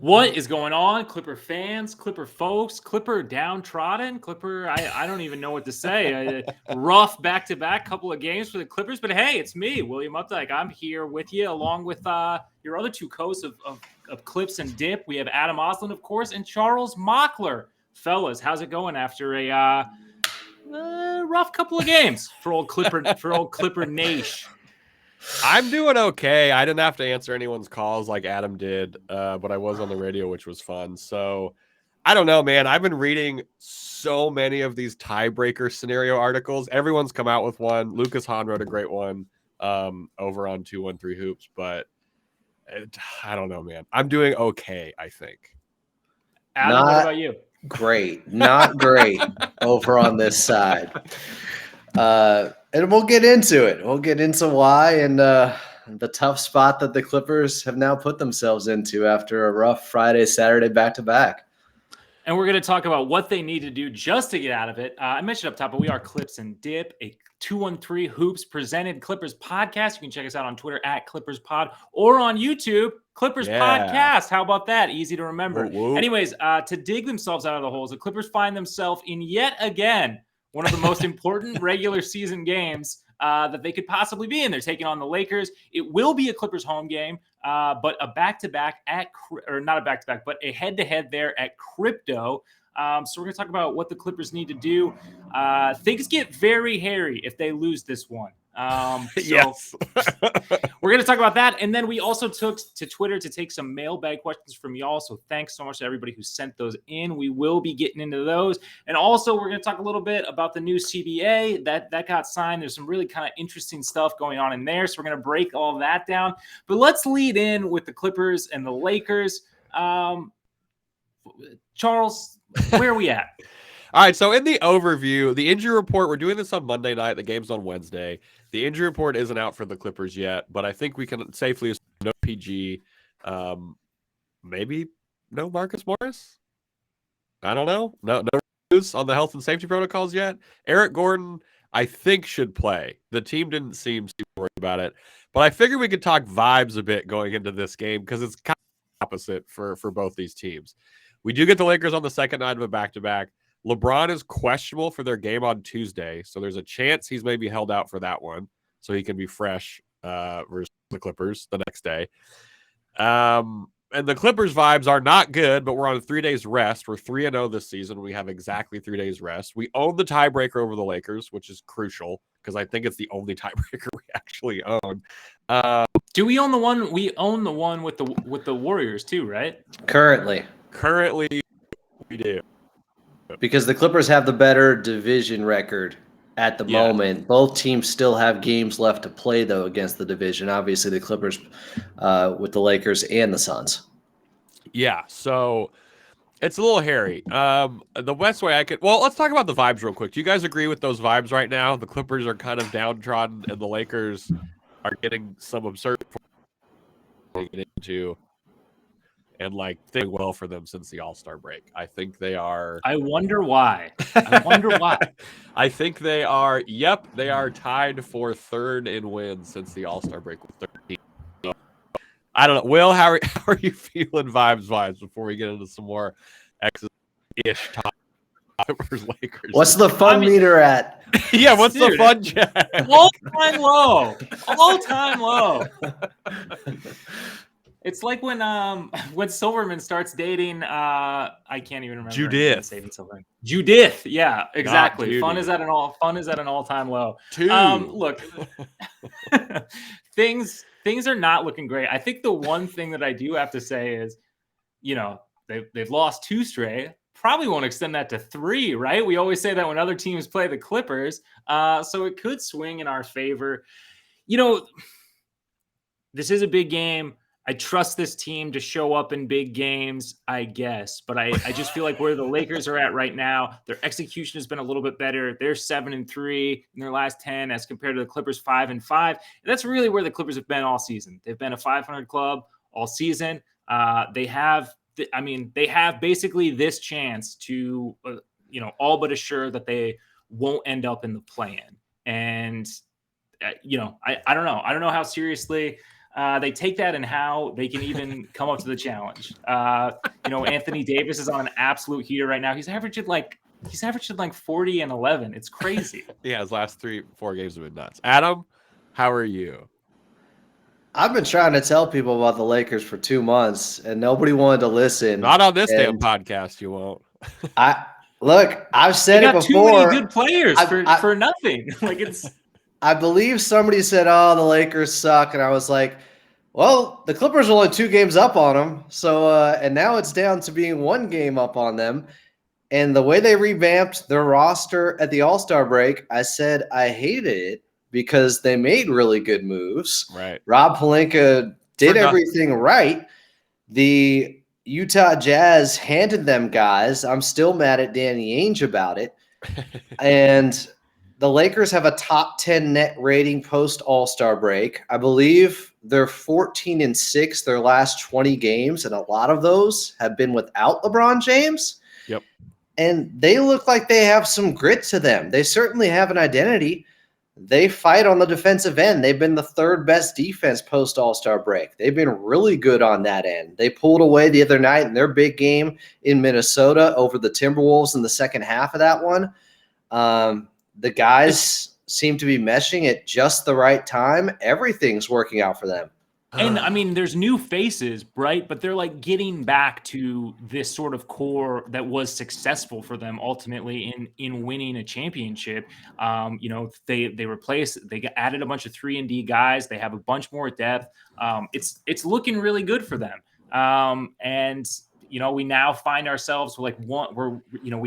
What is going on, Clipper fans, Clipper folks, Clipper downtrodden, Clipper? I don't even know what to say. Rough back-to-back couple of games for the Clippers, but hey, it's me, William Updike. I'm here with you, along with your other two hosts of Clips and Dip. We have Adam Oslin, of course, and Charles Mockler. Fellas, how's it going after a rough couple of games for old Clipper Nation? I'm doing okay. I didn't have to answer anyone's calls like Adam did, but I was on the radio, which was fun. So I don't know, man. I've been reading so many of these tiebreaker scenario articles. Everyone's come out with one. Lucas Hahn wrote a great one over on 213 Hoops, but I don't know, man. I'm doing okay, I think. Adam, what about you? Not great over on this side. And we'll get into it. We'll get into why and the tough spot that the Clippers have now put themselves into after a rough Friday, Saturday back-to-back. And we're going to talk about what they need to do just to get out of it. I mentioned up top, but we are Clips and Dip, a 213 Hoops presented Clippers podcast. You can check us out on Twitter at ClippersPod or on YouTube, Clippers Podcast. How about that? Easy to remember. Whoa. Anyways, to dig themselves out of the holes, the Clippers find themselves in yet again one of the most important regular season games that they could possibly be in. They're taking on the Lakers. It will be a Clippers home game, but a back-to-back not a back-to-back, but a head-to-head there at Crypto. So we're going to talk about what the Clippers need to do. Things get very hairy if they lose this one. Yes. We're going to talk about that. And then we also took to Twitter to take some mailbag questions from y'all. So thanks so much to everybody who sent those in. We will be getting into those. And also we're going to talk a little bit about the new CBA that got signed. There's some really kind of interesting stuff going on in there. So we're going to break all that down. But let's lead in with the Clippers and the Lakers. Charles, where are we at? All right, so in the overview, the injury report, we're doing this on Monday night. The game's on Wednesday. The injury report isn't out for the Clippers yet, but I think we can safely assume no PG. Maybe no Marcus Morris? I don't know. No news on the health and safety protocols yet. Eric Gordon, I think, should play. The team didn't seem super worried about it, but I figured we could talk vibes a bit going into this game because it's kind of opposite for both these teams. We do get the Lakers on the second night of a back-to-back. LeBron is questionable for their game on Tuesday, so there's a chance he's maybe held out for that one, so he can be fresh versus the Clippers the next day. And the Clippers vibes are not good, but we're on 3 days rest. We're 3-0 this season. We have exactly 3 days rest. We own the tiebreaker over the Lakers, which is crucial because I think it's the only tiebreaker we actually own. Do we own the one? We own the one with the Warriors too, right? Currently, we do. because the Clippers have the better division record at the moment. Both teams still have games left to play, though, against the division. Obviously, the Clippers with the Lakers and the Suns. Yeah, so it's a little hairy. The best way I could... Well, let's talk about the vibes real quick. Do you guys agree with those vibes right now? The Clippers are kind of downtrodden, and the Lakers are getting some absurd into... And thing well for them since the All-Star break. I think they are. I wonder why. I think they are. Yep, they are tied for third in wins since the All-Star break with 13. So, I don't know. Will, how are you feeling vibes before we get into some more X-ish top versus Lakers? What's the fun meter at? Yeah, what's the fun check? All time low. It's like when Silverman starts dating, I can't even remember. Judith. Yeah, exactly. Fun is at an all-time low. Look, things are not looking great. I think the one thing that I do have to say is, they've lost 2 straight. Probably won't extend that to 3, right? We always say that when other teams play the Clippers. So it could swing in our favor. This is a big game. I trust this team to show up in big games, I guess. But I just feel like where the Lakers are at right now, their execution has been a little bit better. They're 7-3 in their last 10 as compared to the Clippers 5-5. And that's really where the Clippers have been all season. They've been a 500 club all season. They have basically this chance to, all but assure that they won't end up in the play-in. And, I don't know. I don't know how seriously They take that and how they can even come up to the challenge. Anthony Davis is on an absolute heater right now. He's averaging like 40 and 11. It's crazy. Yeah, his last 3-4 games have been nuts. Adam, how are you? I've been trying to tell people about the Lakers for 2 months, and nobody wanted to listen. Not on this damn podcast, you won't. I've said They it got before. too many good players for nothing. Like it's. I believe somebody said, "Oh, the Lakers suck," and I was like, "Well, the Clippers are only 2 games up on them, so and now it's down to being 1 game up on them." And the way they revamped their roster at the All-Star break, I said I hated it because they made really good moves. Right. Rob Pelinka did everything right. The Utah Jazz handed them guys. I'm still mad at Danny Ainge about it. And the Lakers have a top 10 net rating post All-Star break. I believe they're 14-6 their last 20 games, and a lot of those have been without LeBron James. Yep. And they look like they have some grit to them. They certainly have an identity. They fight on the defensive end. They've been the 3rd best defense post All-Star break. They've been really good on that end. They pulled away the other night in their big game in Minnesota over the Timberwolves in the second half of that one. The guys seem to be meshing at just the right time. Everything's working out for them. And I mean, there's new faces, right? But they're like getting back to this sort of core that was successful for them ultimately in winning a championship. They added a bunch of 3-and-D guys. They have a bunch more depth. It's looking really good for them. We now find ourselves we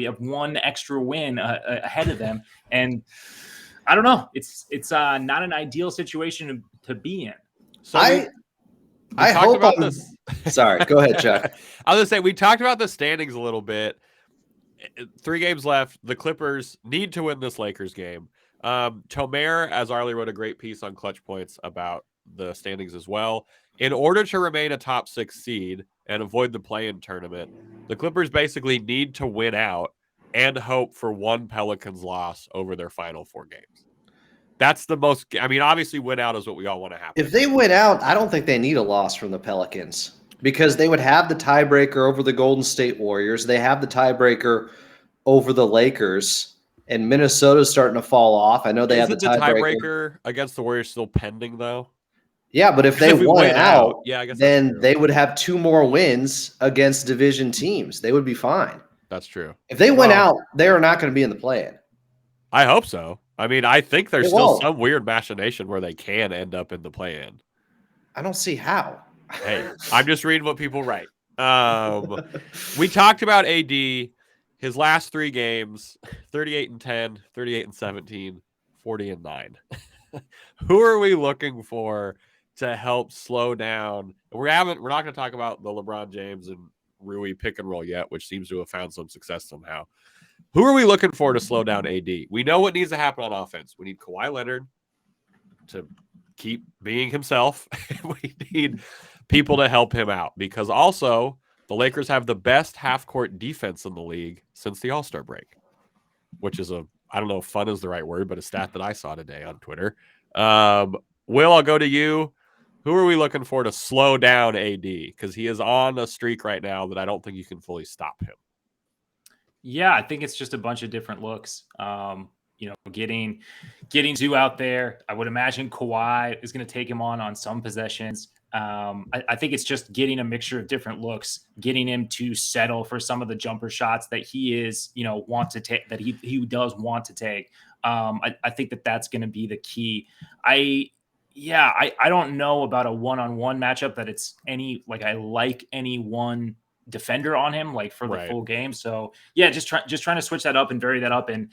have 1 extra win ahead of them, and I don't know. It's not an ideal situation to be in. So I hope about this. Sorry, go ahead, Chuck. I was gonna say we talked about the standings a little bit. 3 games left. The Clippers need to win this Lakers game. Tomer, as Arlie wrote a great piece on Clutch Points about the standings as well. In order to remain a top 6 seed and avoid the play-in tournament, the Clippers basically need to win out and hope for 1 Pelicans loss over their final 4 games. That's the most. I mean, obviously, win out is what we all want to happen. If they win out, I don't think they need a loss from the Pelicans because they would have the tiebreaker over the Golden State Warriors. They have the tiebreaker over the Lakers, and Minnesota's starting to fall off. I know they have the tiebreaker against the Warriors still pending, though. Yeah, but if they won out, I guess then they would have 2 more wins against division teams. They would be fine. That's true. If they win out, they are not going to be in the play-in. I hope so. I mean, I think there's still some weird machination where they can end up in the play-in. I don't see how. Hey, I'm just reading what people write. We talked about AD, his last 3 games, 38-10, 38-17, 40-9. Who are we looking for to help slow down? We're not going to talk about the LeBron James and Rui pick and roll yet, which seems to have found some success somehow. Who are we looking for to slow down AD? We know what needs to happen on offense. We need Kawhi Leonard to keep being himself. We need people to help him out because also the Lakers have the best half-court defense in the league since the All-Star break, which is I don't know if fun is the right word, but a stat that I saw today on Twitter. Will, I'll go to you. Who are we looking for to slow down AD? Because he is on a streak right now that I don't think you can fully stop him. Yeah, I think it's just a bunch of different looks. Getting Zoo out there. I would imagine Kawhi is going to take him on some possessions. I think it's just getting a mixture of different looks, getting him to settle for some of the jumper shots that he is, want to take, that he does want to take. I think that's going to be the key. I don't know about a one-on-one matchup that it's I like any one defender on him for the full game. So yeah, just trying to switch that up and vary that up. And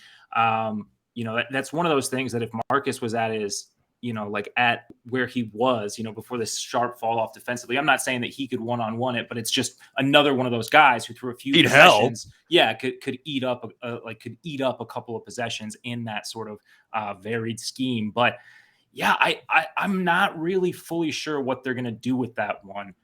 that's one of those things that if Marcus was at his at where he was before this sharp fall off defensively, I'm not saying that he could one-on-one it, but it's just another one of those guys who through a few possessions could eat up a couple of possessions in that sort of varied scheme. But yeah, I'm not really fully sure what they're going to do with that one.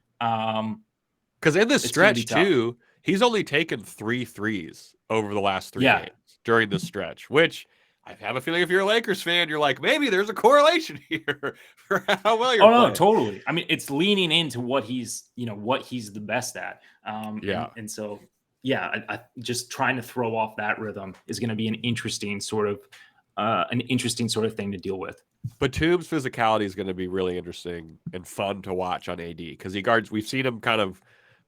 Because in this stretch, too, he's only taken 3 threes over the last 3 games during this stretch, which I have a feeling if you're a Lakers fan, you're like, maybe there's a correlation here for how well you're Oh no, playing. totally. I mean, it's leaning into what he's the best at. And so I just trying to throw off that rhythm is going to be an interesting sort of thing to deal with. Batum's physicality is going to be really interesting and fun to watch on AD because he guards. We've seen him kind of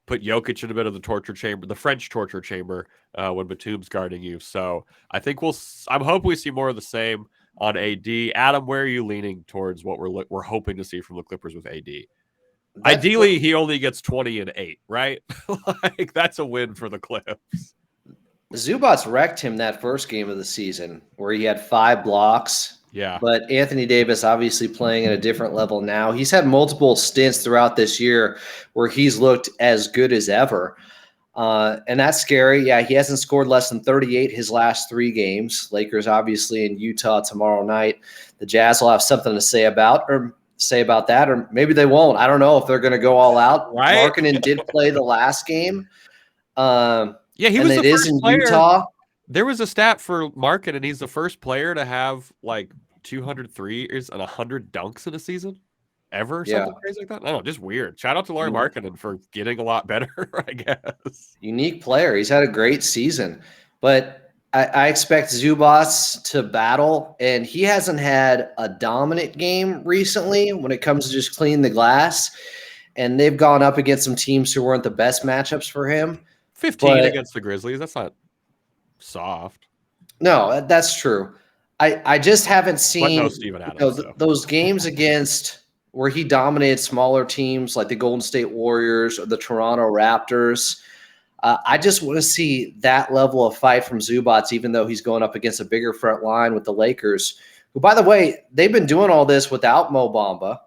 put Jokic in a bit of the torture chamber, the French torture chamber, when Batum's guarding you. So I think I'm hoping we see more of the same on AD. Adam, where are you leaning towards what we're hoping to see from the Clippers with AD? Ideally, he only gets 20 and 8, right? Like that's a win for the Clips. Zubats wrecked him that first game of the season where he had 5 blocks. Yeah. But Anthony Davis obviously playing at a different level now. He's had multiple stints throughout this year where he's looked as good as ever. And that's scary. Yeah, he hasn't scored less than 38 his last 3 games. Lakers obviously in Utah tomorrow night. The Jazz will have something to say about that, or maybe they won't. I don't know if they're going to go all out. Right? Markkanen did play the last game. Yeah, he was the first in player. Utah. There was a stat for Markkanen, and he's the first player to have like 200 threes and 100 dunks in a season ever. Something crazy like that. I don't know, just weird. Shout out to Lauri Markkanen for getting a lot better, I guess. Unique player. He's had a great season, but I expect Zubats to battle, and he hasn't had a dominant game recently when it comes to just cleaning the glass. And they've gone up against some teams who weren't the best matchups for him. 15 against the Grizzlies. That's not soft. No, that's true. I just haven't seen Steven Adams, those games against where he dominated smaller teams like the Golden State Warriors or the Toronto Raptors. I just want to see that level of fight from Zubats, even though he's going up against a bigger front line with the Lakers, who, by the way, they've been doing all this without Mo Bamba,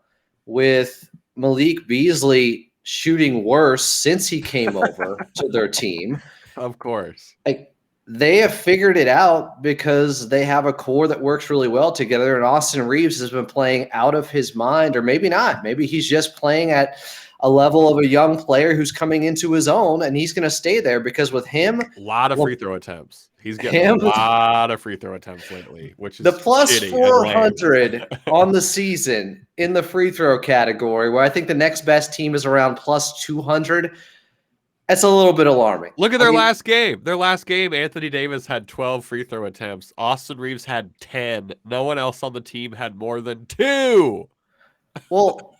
with Malik Beasley shooting worse since he came over to their team. Of course. They have figured it out because they have a core that works really well together. And Austin Reeves has been playing out of his mind, or maybe not. Maybe he's just playing at a level of a young player who's coming into his own, and he's going to stay there because with him, a lot of free throw attempts. He's getting a lot of free throw attempts lately, which is the plus 400 on the season in the free throw category, where I think the next best team is around plus 200. That's a little bit alarming. Look at their last game. Their last game, Anthony Davis had 12 free throw attempts. Austin Reeves had 10. No one else on the team had more than 2. Well,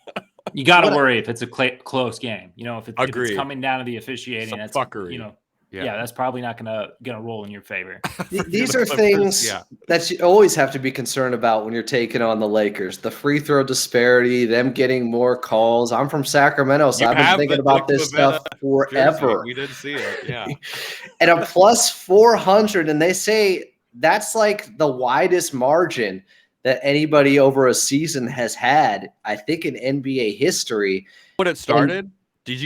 you got to worry if it's a close game. If it's coming down to the officiating, that's fuckery. That's probably not gonna roll in your favor. These are things that you always have to be concerned about when you're taking on the Lakers. The free throw disparity, them getting more calls. I'm from Sacramento, so I've been thinking about this stuff forever. Jersey. We did see it, yeah. And a plus 400, and they say that's like the widest margin that anybody over a season has had, I think, in NBA history. When it started, have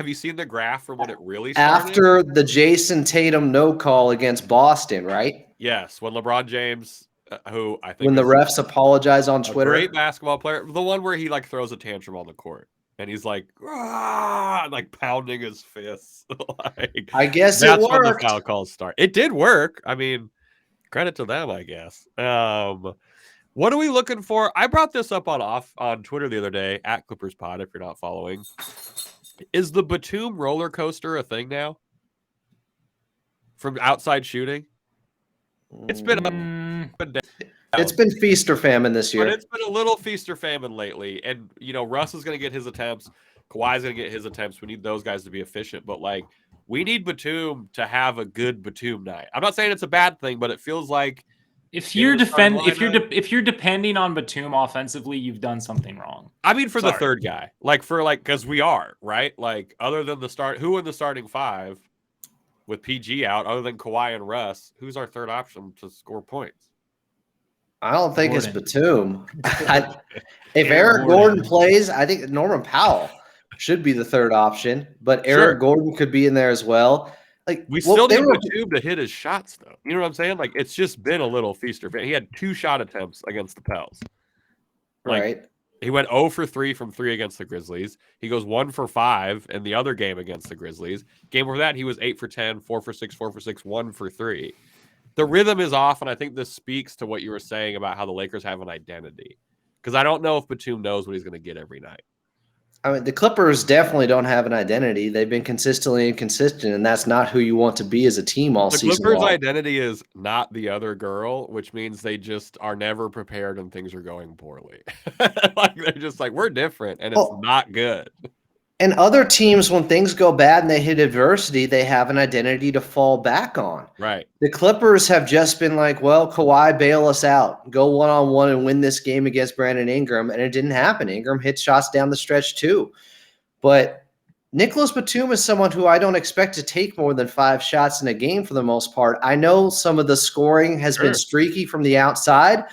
you seen the graph from when it really started? After the Jason Tatum no call against Boston, right? Yes, when LeBron James, who I think when the refs apologize on Twitter. Great basketball player. The one where he like throws a tantrum on the court and he's like, like pounding his fists. I guess that's it worked. When the foul calls start. It did work. I mean, credit to them, I guess. What are we looking for? I brought this up on Twitter the other day at ClippersPod. If you're not following, is the Batum roller coaster a thing now? From outside shooting, it's been up and down. It's been feast or famine this year. But it's been a little feast or famine lately. And Russ is going to get his attempts. Kawhi's going to get his attempts. We need those guys to be efficient. But we need Batum to have a good Batum night. I'm not saying it's a bad thing, but it feels like. If you're depending on Batum offensively, you've done something wrong. I mean, the third guy, because we are right. Other than who in the starting 5 with PG out, other than Kawhi and Russ, who's our third option to score points? I don't think it's Batum. If Eric Gordon plays, I think Norman Powell should be the third option, but Eric Gordon could be in there as well. We still need Batum to hit his shots, though. You know what I'm saying? It's just been a little feast or famine. He had 2 shot attempts against the Pels. Right. He went 0 for 3 from 3 against the Grizzlies. He goes 1 for 5 in the other game against the Grizzlies. Game before that, he was 8 for 10, 4 for 6, 4 for 6, 1 for 3. the rhythm is off, and I think this speaks to what you were saying about how the Lakers have an identity. Because I don't know if Batum knows what he's going to get every night. I mean, the Clippers definitely don't have an identity. They've been consistently inconsistent, and that's not who you want to be as a team all The season Clippers' long. identity is not the other girl, which means they just are never prepared when things are going poorly. Like they're just like, we're different, and it's not good. And other teams, when things go bad and they hit adversity, they have an identity to fall back on. Right. The Clippers have just been like, well, Kawhi, bail us out. Go one-on-one and win this game against Brandon Ingram. And it didn't happen. Ingram hit shots down the stretch too. But Nicholas Batum is someone who I don't expect to take more than 5 shots in a game for the most part. I know some of the scoring has been streaky from the outside,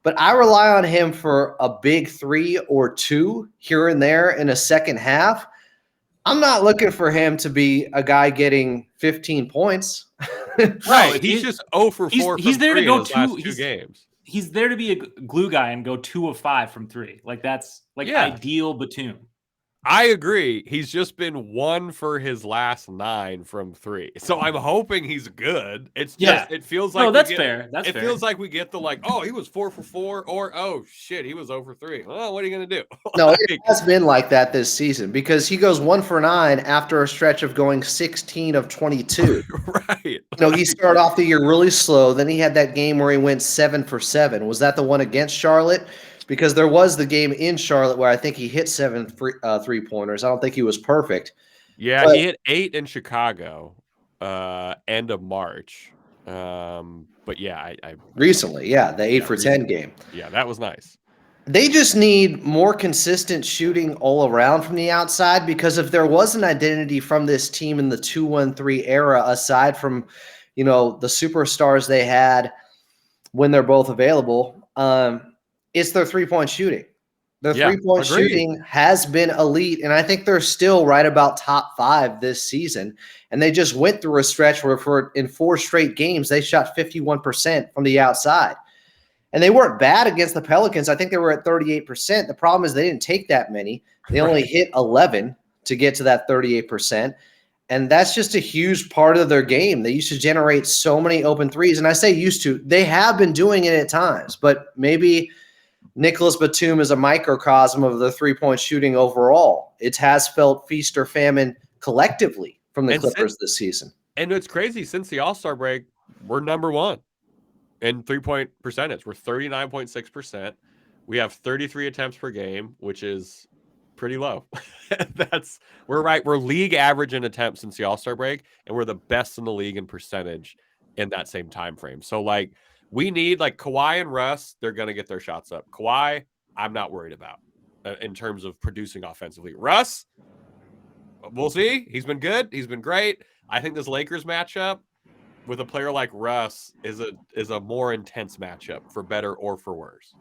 but I rely on him for a big 3 or 2 here and there in a second half. I'm not looking for him to be a guy getting 15 points. Right. He's just 0 for 4 he's there to go 2 games. He's there to be a glue guy and go 2 of 5 from 3. Like that's ideal Batum. I agree. He's just been 1 for his last 9 from 3. So I'm hoping he's good. It's just it feels like that's fair. That's fair. Feels like we get the oh, he was 4 for 4, or oh shit, he was 0 for 3. Well, what are you gonna do? No, it has been like that this season because he goes 1 for 9 after a stretch of going 16 of 22. Right. He started off the year really slow. Then he had that game where he went 7 for 7. Was that the one against Charlotte? Because there was the game in Charlotte where I think he hit 7 3-pointers. I don't think he was perfect. Yeah, he hit 8 in Chicago, end of March. But yeah, I recently, the 8 for 10 game. Yeah, that was nice. They just need more consistent shooting all around from the outside, because if there was an identity from this team in the 2-1-3 era, aside from, the superstars they had when they're both available, it's their three-point shooting. Their three-point shooting has been elite, and I think they're still right about top 5 this season. And they just went through a stretch where in 4 straight games, they shot 51% from the outside. And they weren't bad against the Pelicans. I think they were at 38%. The problem is they didn't take that many. They only hit 11 to get to that 38%. And that's just a huge part of their game. They used to generate so many open threes. And I say used to. They have been doing it at times. But maybe Nicholas Batum is a microcosm of the three-point shooting overall. It has felt feast or famine collectively from the Clippers this season. And it's crazy. Since the All-Star break, we're number 1 in three-point percentage. We're 39.6%. We have 33 attempts per game, which is pretty low. We're right. We're league average in attempts since the All-Star break, and we're the best in the league in percentage in that same time frame. So we need Kawhi and Russ, they're going to get their shots up. Kawhi, I'm not worried about in terms of producing offensively. Russ, we'll see. He's been good. He's been great. I think this Lakers matchup with a player like Russ is a more intense matchup, for better or for worse.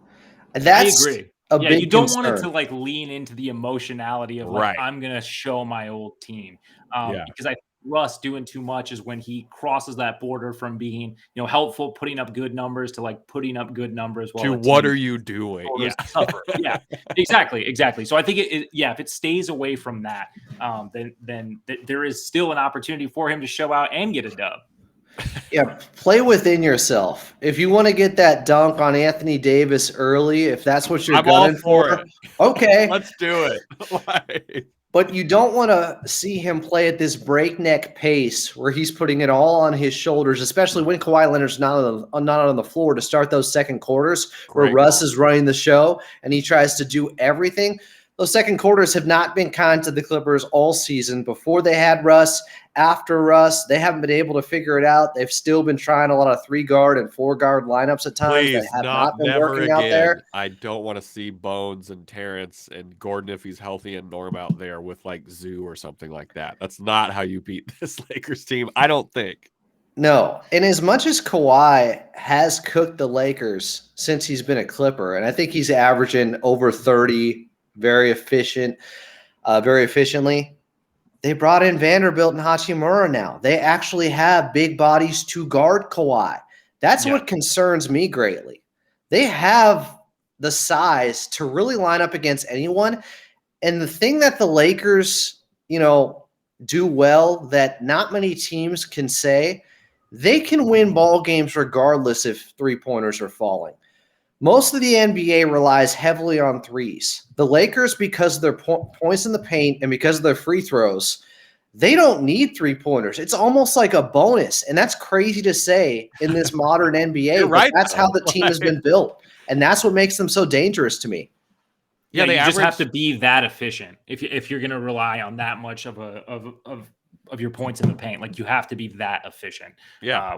That's I agree. You don't concern. want it to lean into the emotionality of I'm going to show my old team. Because I think Russ doing too much is when he crosses that border from being, helpful, putting up good numbers to putting up good numbers. To what are you doing? Yeah, exactly. So I think if it stays away from that, then there is still an opportunity for him to show out and get a dub. Yeah, play within yourself. If you want to get that dunk on Anthony Davis early, if that's what you're gunning for, okay, let's do it. But you don't want to see him play at this breakneck pace where he's putting it all on his shoulders, especially when Kawhi Leonard's not on the floor to start those second quarters where Russ is running the show and he tries to do everything. Those second quarters have not been kind to the Clippers all season. Before they had Russ, after Russ, they haven't been able to figure it out. They've still been trying a lot of 3-guard and 4-guard lineups at times. Please, that have not been working out there. I don't want to see Bones and Terrence and Gordon, if he's healthy, and Norm out there with Zoo or something like that. That's not how you beat this Lakers team, I don't think. No, and as much as Kawhi has cooked the Lakers since he's been a Clipper, and I think he's averaging over 30 very efficiently. They brought in Vanderbilt and Hachimura now. They actually have big bodies to guard Kawhi. That's what concerns me greatly. They have the size to really line up against anyone. And the thing that the Lakers, do well that not many teams can say they can win ball games regardless if three-pointers are falling. Most of the NBA relies heavily on threes. The Lakers, because of their points in the paint and because of their free throws, they don't need three-pointers. It's almost like a bonus, and that's crazy to say in this modern NBA, You're but right, that's how the though. team has been built, and that's what makes them so dangerous to me. Yeah, they you just have average- to be that efficient if you're going to rely on that much of your points in the paint. Like, you have to be that efficient.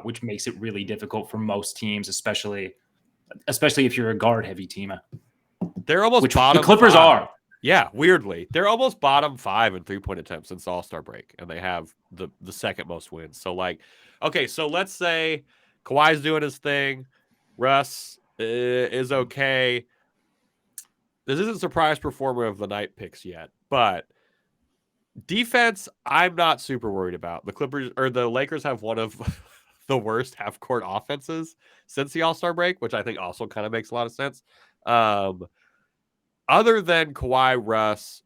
Which makes it really difficult for most teams, especially if you're a guard heavy team. They're almost Which bottom the Clippers 5. are. Yeah, weirdly. They're almost bottom 5 in three-point attempts since the All-Star break, and they have the second most wins. So, okay, so let's say Kawhi's doing his thing. Russ is okay. This isn't surprise performer of the night picks yet, but defense, I'm not super worried about. The Lakers have one of the worst half-court offenses since the All-Star break, which I think also kind of makes a lot of sense. Other than Kawhi, Russ,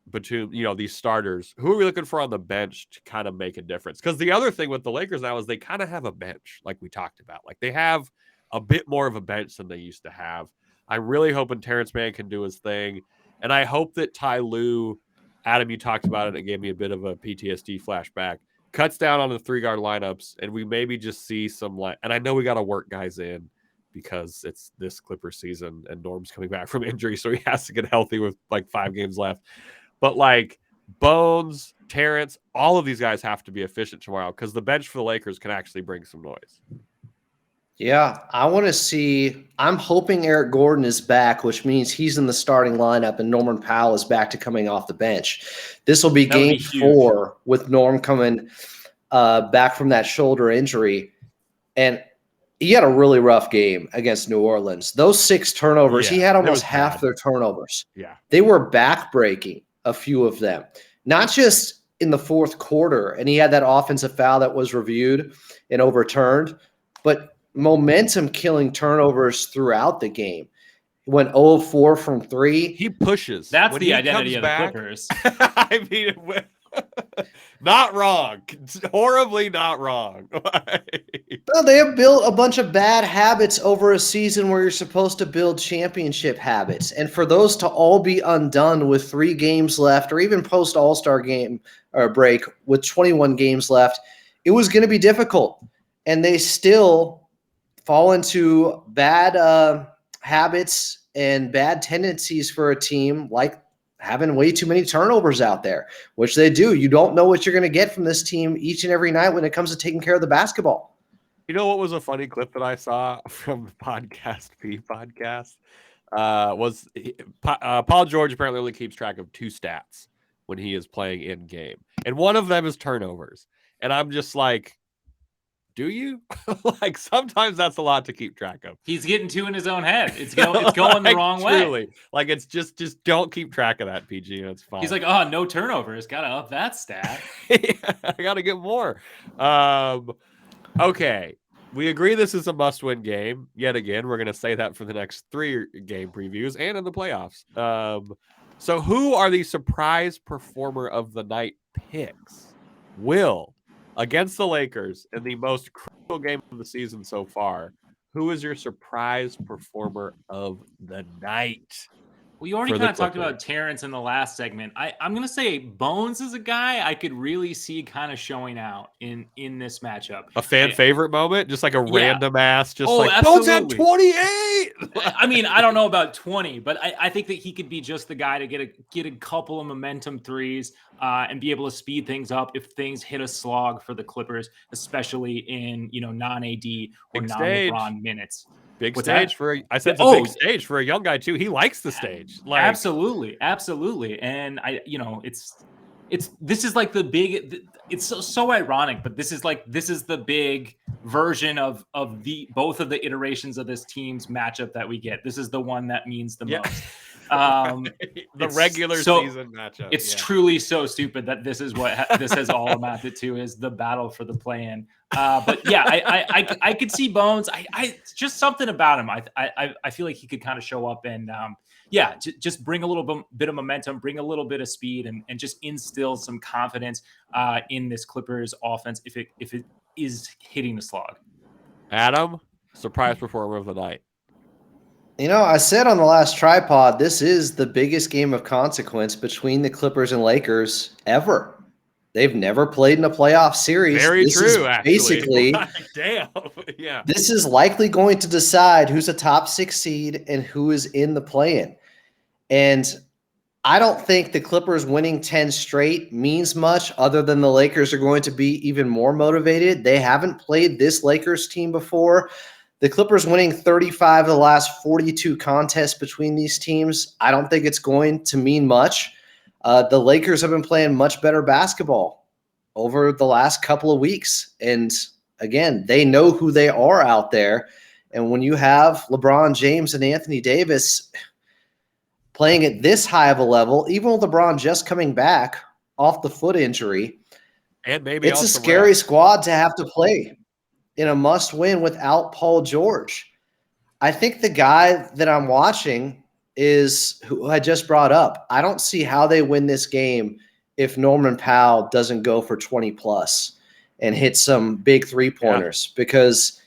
Batum, these starters, who are we looking for on the bench to kind of make a difference? Because the other thing with the Lakers now is they kind of have a bench, like we talked about. Like, they have a bit more of a bench than they used to have. I'm really hoping Terrence Mann can do his thing. And I hope that Ty Lue, Adam, you talked about it. It gave me a bit of a PTSD flashback. Cuts down on the 3-guard lineups, and we maybe just see some and I know we got to work guys in because it's this Clippers season and Norm's coming back from injury, so he has to get healthy with 5 games left. But Bones, Terrence, all of these guys have to be efficient tomorrow because the bench for the Lakers can actually bring some noise. Yeah, I want to see. I'm hoping Eric Gordon is back, which means he's in the starting lineup and Norman Powell is back to coming off the bench. This will be game 4 with Norm coming back from that shoulder injury. And he had a really rough game against New Orleans. Those 6 turnovers, he had almost half their turnovers. Yeah. They were back-breaking, a few of them. Not just in the fourth quarter, and he had that offensive foul that was reviewed and overturned, but momentum-killing turnovers throughout the game. He went 0-4 from 3. He pushes. That's the identity of the Clippers. I mean, not wrong. Horribly not wrong. No, they have built a bunch of bad habits over a season where you're supposed to build championship habits. And for those to all be undone with 3 games left, or even post All-Star game or break with 21 games left, it was going to be difficult. And they still fall into bad habits and bad tendencies for a team, like having way too many turnovers out there, which they do. You don't know what you're going to get from this team each and every night when it comes to taking care of the basketball. You know what was a funny clip that I saw from the podcast was Paul George apparently only keeps track of 2 stats when he is playing in game. And one of them is turnovers. And I'm just like, do you? Sometimes that's a lot to keep track of. He's getting 2 in his own head. It's going the wrong truly. way. It's just don't keep track of that, PG. It's fine. He's like, oh, no turnovers. Got to up that stat. I got to get more. Okay. We agree this is a must-win game. Yet again, we're going to say that for the next 3 game previews and in the playoffs. So who are the surprise performer of the night picks? Will, against the Lakers in the most crucial game of the season so far, who is your surprise performer of the night? Well, you already kind of talked about Terrence in the last segment. I'm going to say Bones is a guy I could really see kind of showing out in this matchup. A fan favorite moment? Just like a random ass, just absolutely. Bones had 28! I mean, I don't know about 20, but I think that he could be just the guy to get a couple of momentum threes and be able to speed things up if things hit a slog for the Clippers, especially in non-AD or non-LeBron minutes. Big stage for it's a big stage for a young guy too. He likes the stage. Absolutely. And this is like the big. It's so ironic, but this is the big version of both of the iterations of this team's matchup that we get. This is the one that means the most. The regular season matchup. It's truly so stupid that this is what this has all amounted to, is the battle for the play-in. But yeah, I could see Bones. I just something about him. I feel like he could kind of show up and just bring a little bit of momentum, bring a little bit of speed, and just instill some confidence in this Clippers offense. If is hitting the slog. Adam, surprise performer of the night. I said on the last tripod, this is the biggest game of consequence between the Clippers and Lakers ever. They've never played in a playoff series. Very this true, is actually. Basically, damn. Yeah. This is likely going to decide who's a top 6 seed and who is in the play-in. And I don't think the Clippers winning 10 straight means much other than the Lakers are going to be even more motivated. They haven't played this Lakers team before. The Clippers winning 35 of the last 42 contests between these teams, I don't think it's going to mean much. The Lakers have been playing much better basketball over the last couple of weeks. And again, they know who they are out there. And when you have LeBron James and Anthony Davis playing at this high of a level, even with LeBron just coming back off the foot injury, and maybe it's a scary squad to have to play in a must-win without Paul George. I think the guy that I'm watching is who I just brought up. I don't see how they win this game if Norman Powell doesn't go for 20+ and hit some big three-pointers because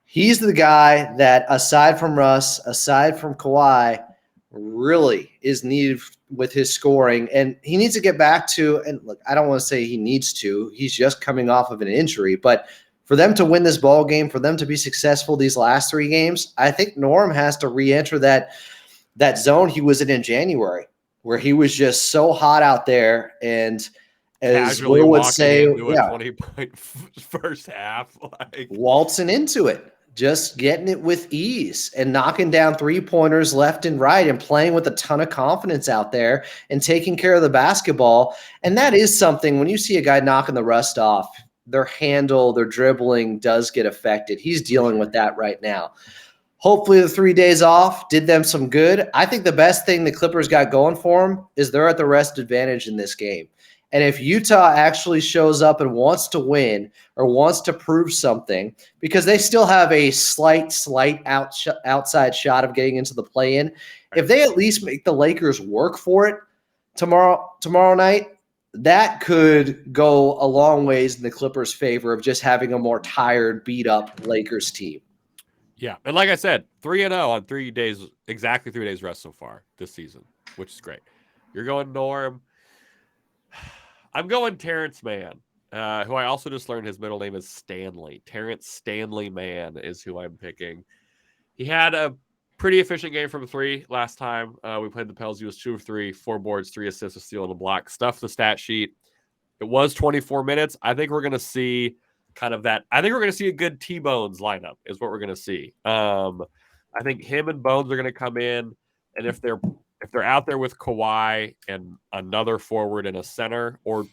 he's the guy that, aside from Russ, aside from Kawhi, really is needed with his scoring. And he needs to get back to, and look, I don't want to say he needs to. He's just coming off of an injury. But for them to win this ball game, for them to be successful these last 3 games, I think Norm has to re-enter that zone he was in January, where he was just so hot out there. And as casually Will would say, into a 20-point first half, waltzing into it, just getting it with ease and knocking down 3-pointers left and right and playing with a ton of confidence out there and taking care of the basketball. And that is something when you see a guy knocking the rust off, their handle, their dribbling does get affected. He's dealing with that right now. Hopefully the 3 days off did them some good. I think the best thing the Clippers got going for them is they're at the rest advantage in this game. And if Utah actually shows up and wants to win or wants to prove something, because they still have a slight outside shot of getting into the play-in, if they at least make the Lakers work for it tomorrow night, that could go a long ways in the Clippers' favor of just having a more tired, beat-up Lakers team. Yeah, and like I said, 3-0 on 3 days, exactly 3 days rest so far this season, which is great. You're going Norm. I'm going Terrence Mann, who I also just learned his middle name is Stanley. Terrence Stanley Mann is who I'm picking. He had a pretty efficient game from 3 last time. We played the Pels. He was 2 of 3, 4 boards, 3 assists, a steal, and a block. Stuffed the stat sheet. It was 24 minutes. I think we're going to see kind of that. I think we're going to see a good T-Bones lineup is what we're going to see. I think him and Bones are going to come in, and if they're out there with Kawhi and another forward and a center, or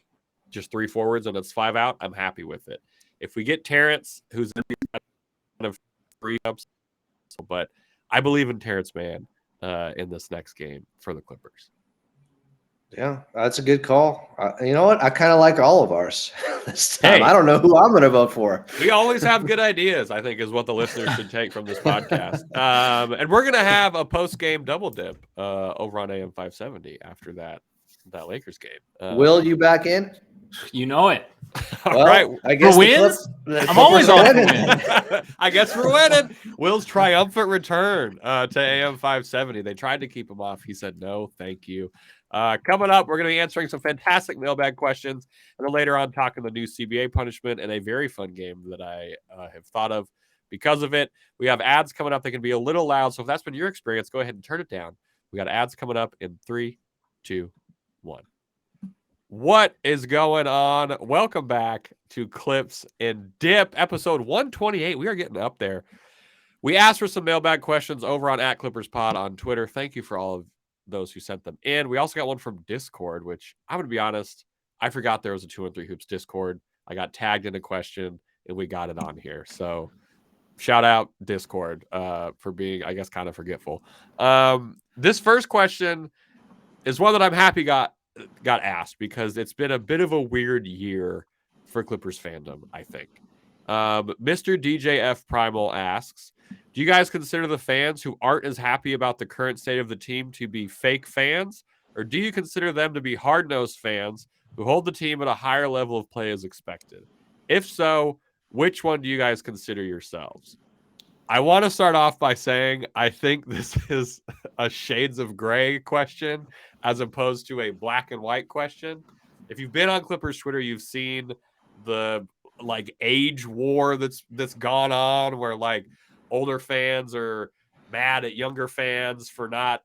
just 3 forwards and it's 5 out, I'm happy with it. If we get Terrence, who's in these kind of 3 ups, but I believe in Terrence Mann in this next game for the Clippers. Yeah, that's a good call. You know what? I kind of like all of ours this time. Hey, I don't know who I'm going to vote for. We always have good ideas, I think, is what the listeners should take from this podcast. And we're going to have a post-game double dip over on AM 570 after that Lakers game. Will, you back in? You know it. All right. I guess for wins? I'm always on for wins. I guess we're winning. Will's triumphant return to AM 570. They tried to keep him off. He said, no, thank you. Coming up, we're going to be answering some fantastic mailbag questions, and then later on talking the new CBA punishment and a very fun game that I have thought of because of it. We have ads coming up that can be a little loud, so if that's been your experience, go ahead and turn it down. We got ads coming up in 3, 2, 1. What is going on? Welcome back to Clips and Dip, episode 128. We are getting up there. We asked for some mailbag questions over on @ClippersPod on Twitter. Thank you for all of those who sent them in. We also got one from Discord, which I'm going to be honest, I forgot there was a 213 Hoops Discord. I got tagged in a question and we got it on here. So shout out Discord for being, I guess, kind of forgetful. This first question is one that I'm happy got asked because it's been a bit of a weird year for Clippers fandom, I think. Mr. DJF Primal asks, do you guys consider the fans who aren't as happy about the current state of the team to be fake fans? Or do you consider them to be hard-nosed fans who hold the team at a higher level of play as expected? If so, which one do you guys consider yourselves? I want to start off by saying I think this is a shades of gray question as opposed to a black and white question. If you've been on Clippers Twitter, you've seen the like age war that's gone on where like older fans are mad at younger fans for not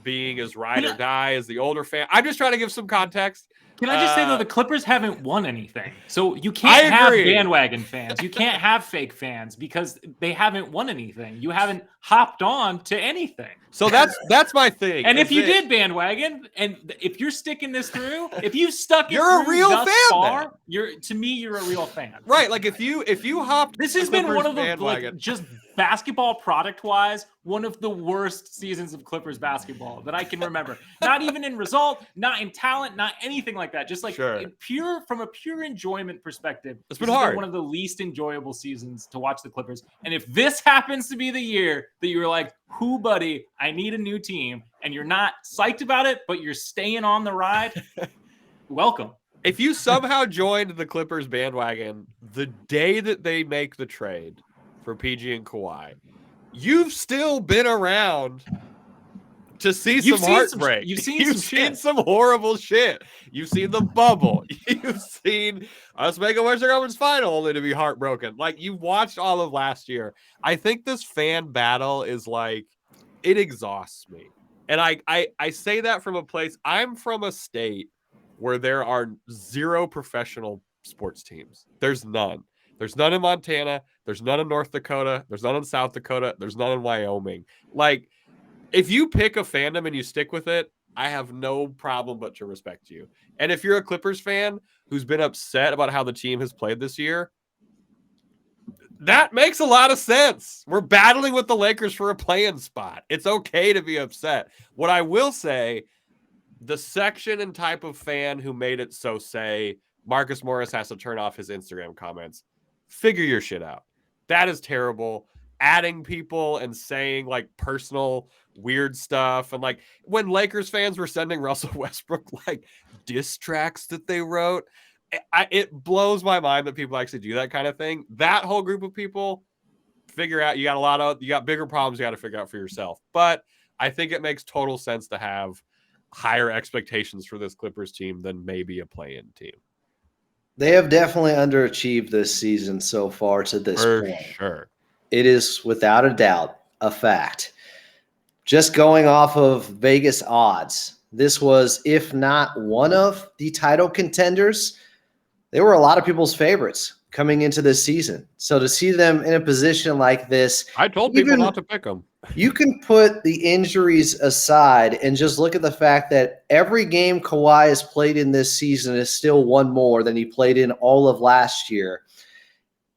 being as ride or die as the older fan. I'm just trying to give some context. Can I just say, though, the Clippers haven't won anything. So you can't have bandwagon fans. You can't have fake fans because they haven't won anything. You haven't hopped on to anything. So that's my thing. And if you did bandwagon, and if you're sticking this through, if you stuck it you're a real fan. Far, to me, you're a real fan. Right. Like if you hopped. This has been one of the like, just basketball product wise, one of the worst seasons of Clippers basketball that I can remember. Not even in result, not in talent, not anything like that. Just like from a pure enjoyment perspective, it's been hard. One of the least enjoyable seasons to watch the Clippers. And if this happens to be the year that you're like, who, buddy, I need a new team, and you're not psyched about it, but you're staying on the ride, welcome. If you somehow joined the Clippers bandwagon the day that they make the trade for PG and Kawhi, you've still been around to see some heartbreak. You've seen some horrible shit. You've seen the bubble. You've seen us make a Western Conference final only to be heartbroken. Like, you've watched all of last year. I think this fan battle is like, it exhausts me. And I say that from a place, I'm from a state where there are 0 professional sports teams. There's none. There's none in Montana. There's none in North Dakota. There's none in South Dakota. There's none in Wyoming. Like, if you pick a fandom and you stick with it, I have no problem but to respect you. And if you're a Clippers fan who's been upset about how the team has played this year, that makes a lot of sense. We're battling with the Lakers for a play-in spot. It's okay to be upset. What I will say, the section and type of fan who made it so say Marcus Morris has to turn off his Instagram comments, figure your shit out. That is terrible. Adding people and saying like personal weird stuff. And like when Lakers fans were sending Russell Westbrook like diss tracks that they wrote, it blows my mind that people actually do that kind of thing. That whole group of people, figure out, you got bigger problems you got to figure out for yourself. But I think it makes total sense to have higher expectations for this Clippers team than maybe a play-in team. They have definitely underachieved this season so far to this point. For sure. It is without a doubt a fact. Just going off of Vegas odds, this was, if not one of the title contenders, they were a lot of people's favorites coming into this season. So to see them in a position like this, I told people not to pick them. You can put the injuries aside and just look at the fact that every game Kawhi has played in this season is still one more than he played in all of last year.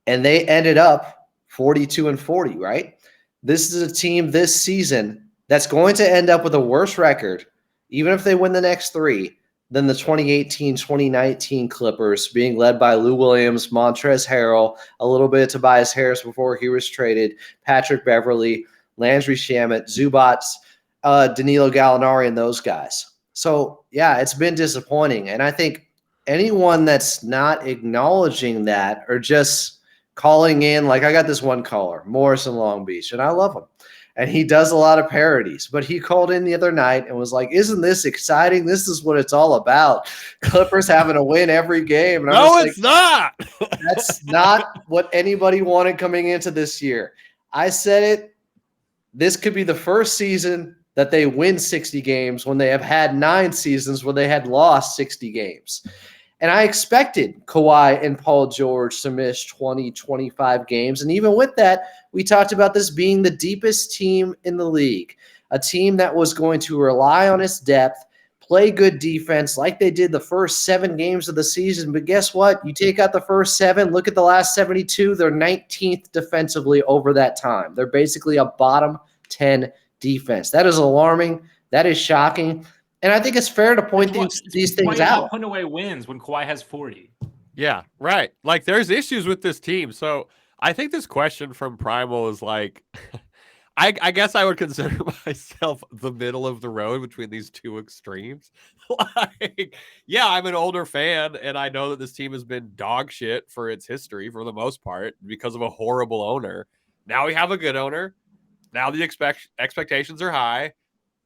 And they ended up 42-40, right? This is a team this season that's going to end up with a worse record, even if they win the next 3, than the 2018-2019 Clippers, being led by Lou Williams, Montrezl Harrell, a little bit of Tobias Harris before he was traded, Patrick Beverley, Landry Shamet, Zubats, Danilo Gallinari, and those guys. So, yeah, it's been disappointing. And I think anyone that's not acknowledging that or just calling in, like I got this one caller, Morris in Long Beach, and I love him. And he does a lot of parodies. But he called in the other night and was like, isn't this exciting? This is what it's all about. Clippers having to win every game. And no, it's not. That's not what anybody wanted coming into this year. I said it. This could be the first season that they win 60 games when they have had 9 seasons where they had lost 60 games. And I expected Kawhi and Paul George to miss 20, 25 games. And even with that, we talked about this being the deepest team in the league, a team that was going to rely on its depth, play good defense like they did the first 7 games of the season. But guess what? You take out the first 7, look at the last 72, they're 19th defensively over that time. They're basically a bottom 10 defense. That is alarming. That is shocking. And I think it's fair to point these things out. Putting away wins when Kawhi has 40. Yeah, right. Like, there's issues with this team. So I think this question from Primal is like, I guess I would consider myself the middle of the road between these two extremes. Like, yeah, I'm an older fan, and I know that this team has been dog shit for its history for the most part because of a horrible owner. Now we have a good owner. Now the expectations are high.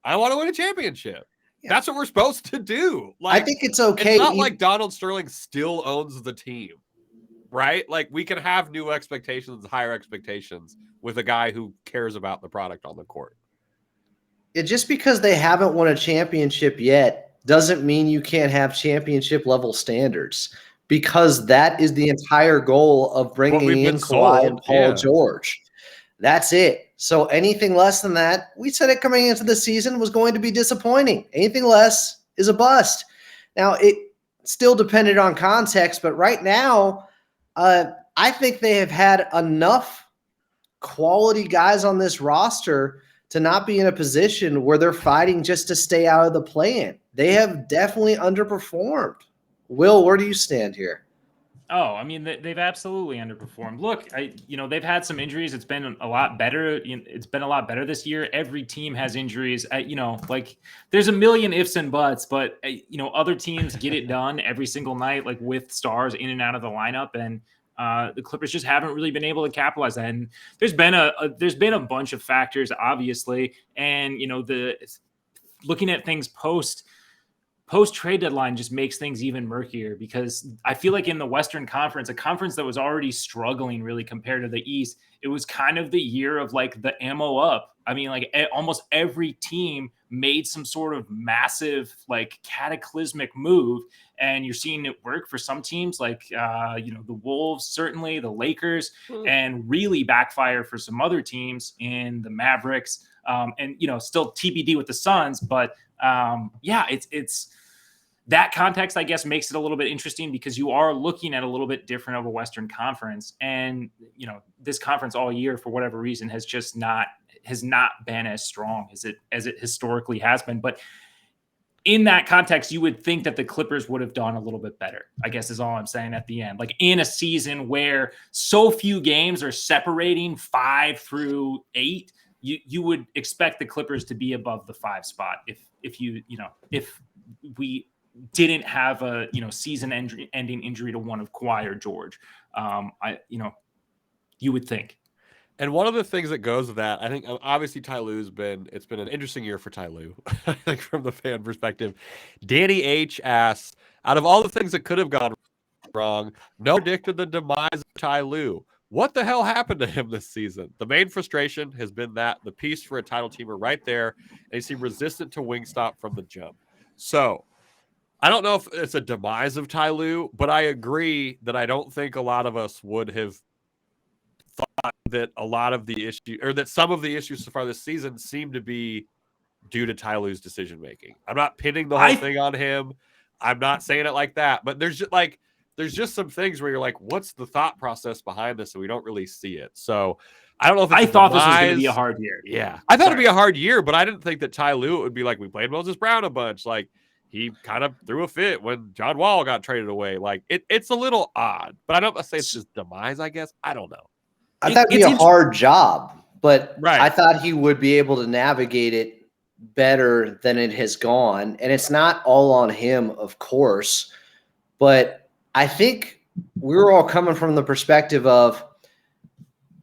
I want to win a championship. Yeah. That's what we're supposed to do. I Like, think it's okay. it's not like Donald Sterling still owns the team, right? Like, we can have new expectations, higher expectations with a guy who cares about the product on the court. Just because they haven't won a championship yet doesn't mean you can't have championship level standards, because that is the entire goal of bringing in Kawhi and Paul George. That's it. So anything less than that, we said it coming into the season, was going to be disappointing. Anything less is a bust. Now, it still depended on context, but right now, I think they have had enough quality guys on this roster to not be in a position where they're fighting just to stay out of the play-in. They have definitely underperformed. Will, where do you stand here? Oh, I mean, they've absolutely underperformed. Look, they've had some injuries. It's been a lot better. It's been a lot better this year. Every team has injuries. Like, there's a million ifs and buts, but other teams get it done every single night, like with stars in and out of the lineup, and the Clippers just haven't really been able to capitalize that. And there's been a bunch of factors, obviously, and looking at things post trade deadline just makes things even murkier, because I feel like in the Western Conference, a conference that was already struggling really compared to the East, it was kind of the year of like the ammo up. I mean, like almost every team made some sort of massive, like cataclysmic move, and you're seeing it work for some teams, like the Wolves, certainly the Lakers, and really backfire for some other teams in the Mavericks, and still TBD with the Suns, but it's that context, I guess, makes it a little bit interesting, because you are looking at a little bit different of a Western Conference. And, this conference all year, for whatever reason, has not been as strong as it historically has been. But in that context, you would think that the Clippers would have done a little bit better, I guess, is all I'm saying at the end. Like, in a season where so few games are separating 5 through 8, you would expect the Clippers to be above the 5 spot if we didn't have a season-ending injury to one of Kawhi or George. You would think. And one of the things that goes with that, I think, obviously it's been an interesting year for Ty Lue, I think, from the fan perspective. Danny H asks, out of all the things that could have gone wrong, no one predicted the demise of Ty Lue. What the hell happened to him this season? The main frustration has been that the piece for a title teamer right there, and he seemed resistant to Wingstop from the jump. So I don't know if it's a demise of Ty Lue, but I agree that I don't think a lot of us would have thought that a lot of the issue, or that some of the issues so far this season, seem to be due to Ty Lue's decision making. I'm not pinning the whole thing on him. I'm not saying it like that, but there's just some things where you're like, what's the thought process behind this? And we don't really see it. So I don't know if it's I thought this was going to be a hard year. Yeah. I thought it'd be a hard year, but I didn't think that Ty Lue would be like, we played Moses Brown a bunch. Like, he kind of threw a fit when John Wall got traded away. Like, it's a little odd, but I don't say it's just demise, I guess. I don't know. I thought it'd be a hard job, but right. I thought he would be able to navigate it better than it has gone. And it's not all on him, of course, but I think we're all coming from the perspective of,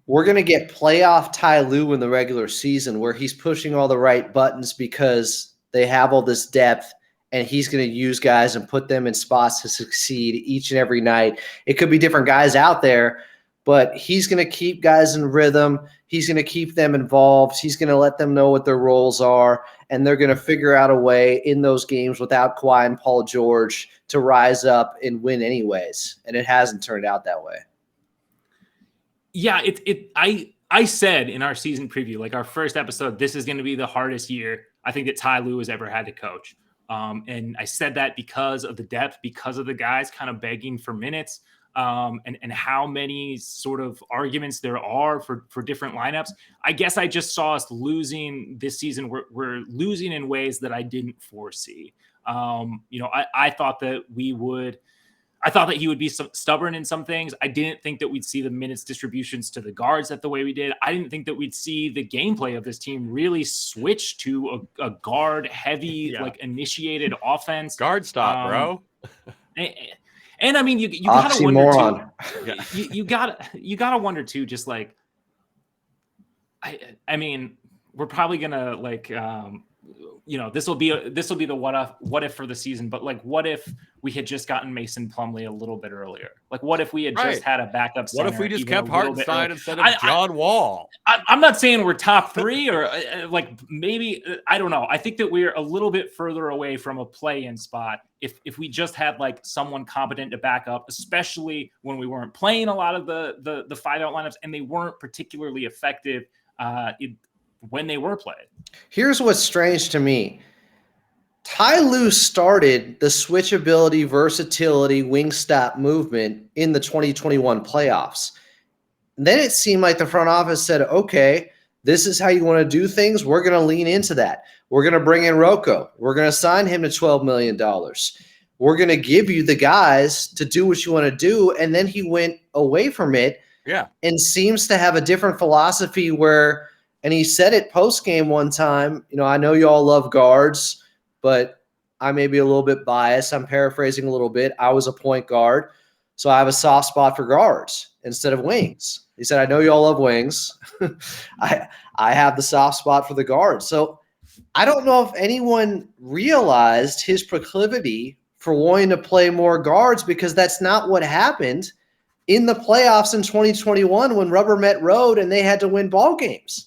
we're going to get playoff Ty Lue in the regular season, where he's pushing all the right buttons because they have all this depth, and he's going to use guys and put them in spots to succeed each and every night. It could be different guys out there, but he's going to keep guys in rhythm. He's going to keep them involved. He's going to let them know what their roles are, and they're going to figure out a way in those games without Kawhi and Paul George to rise up and win anyways. And it hasn't turned out that way. Yeah, I said in our season preview, like our first episode, this is going to be the hardest year I think that Ty Lue has ever had to coach. And I said that because of the depth, because of the guys kind of begging for minutes, and how many sort of arguments there are for different lineups. I guess I just saw us losing this season. We're losing in ways that I didn't foresee. I thought that we would I thought that he would be stubborn in some things. I didn't think that we'd see the minutes distributions to the guards the way we did. I didn't think that we'd see the gameplay of this team really switch to a guard heavy, like initiated offense. Guard stop, bro. And I mean, you gotta wonder too. You gotta wonder too. Just like, I mean, we're probably gonna like. This will be the what if for the season, but like, what if we had just gotten Mason Plumlee a little bit earlier? Like, what if we had just had a backup center? What if we just kept Hartenstein instead of John Wall? I'm not saying we're top 3 or like maybe, I don't know. I think that we're a little bit further away from a play-in spot if we just had like someone competent to back up, especially when we weren't playing a lot of the 5-out lineups and they weren't particularly effective when they were played. Here's what's strange to me. Ty Lue started the switchability, versatility, wing stop movement in the 2021 playoffs. Then it seemed like the front office said, okay, this is how you want to do things. We're going to lean into that. We're going to bring in Rocco. We're going to sign him to $12 million. We're going to give you the guys to do what you want to do. And then he went away from it and seems to have a different philosophy where – and he said it post-game one time, I know you all love guards, but I may be a little bit biased. I'm paraphrasing a little bit. I was a point guard, so I have a soft spot for guards instead of wings. He said, I know you all love wings. I have the soft spot for the guards. So I don't know if anyone realized his proclivity for wanting to play more guards because that's not what happened in the playoffs in 2021 when rubber met road and they had to win ball games.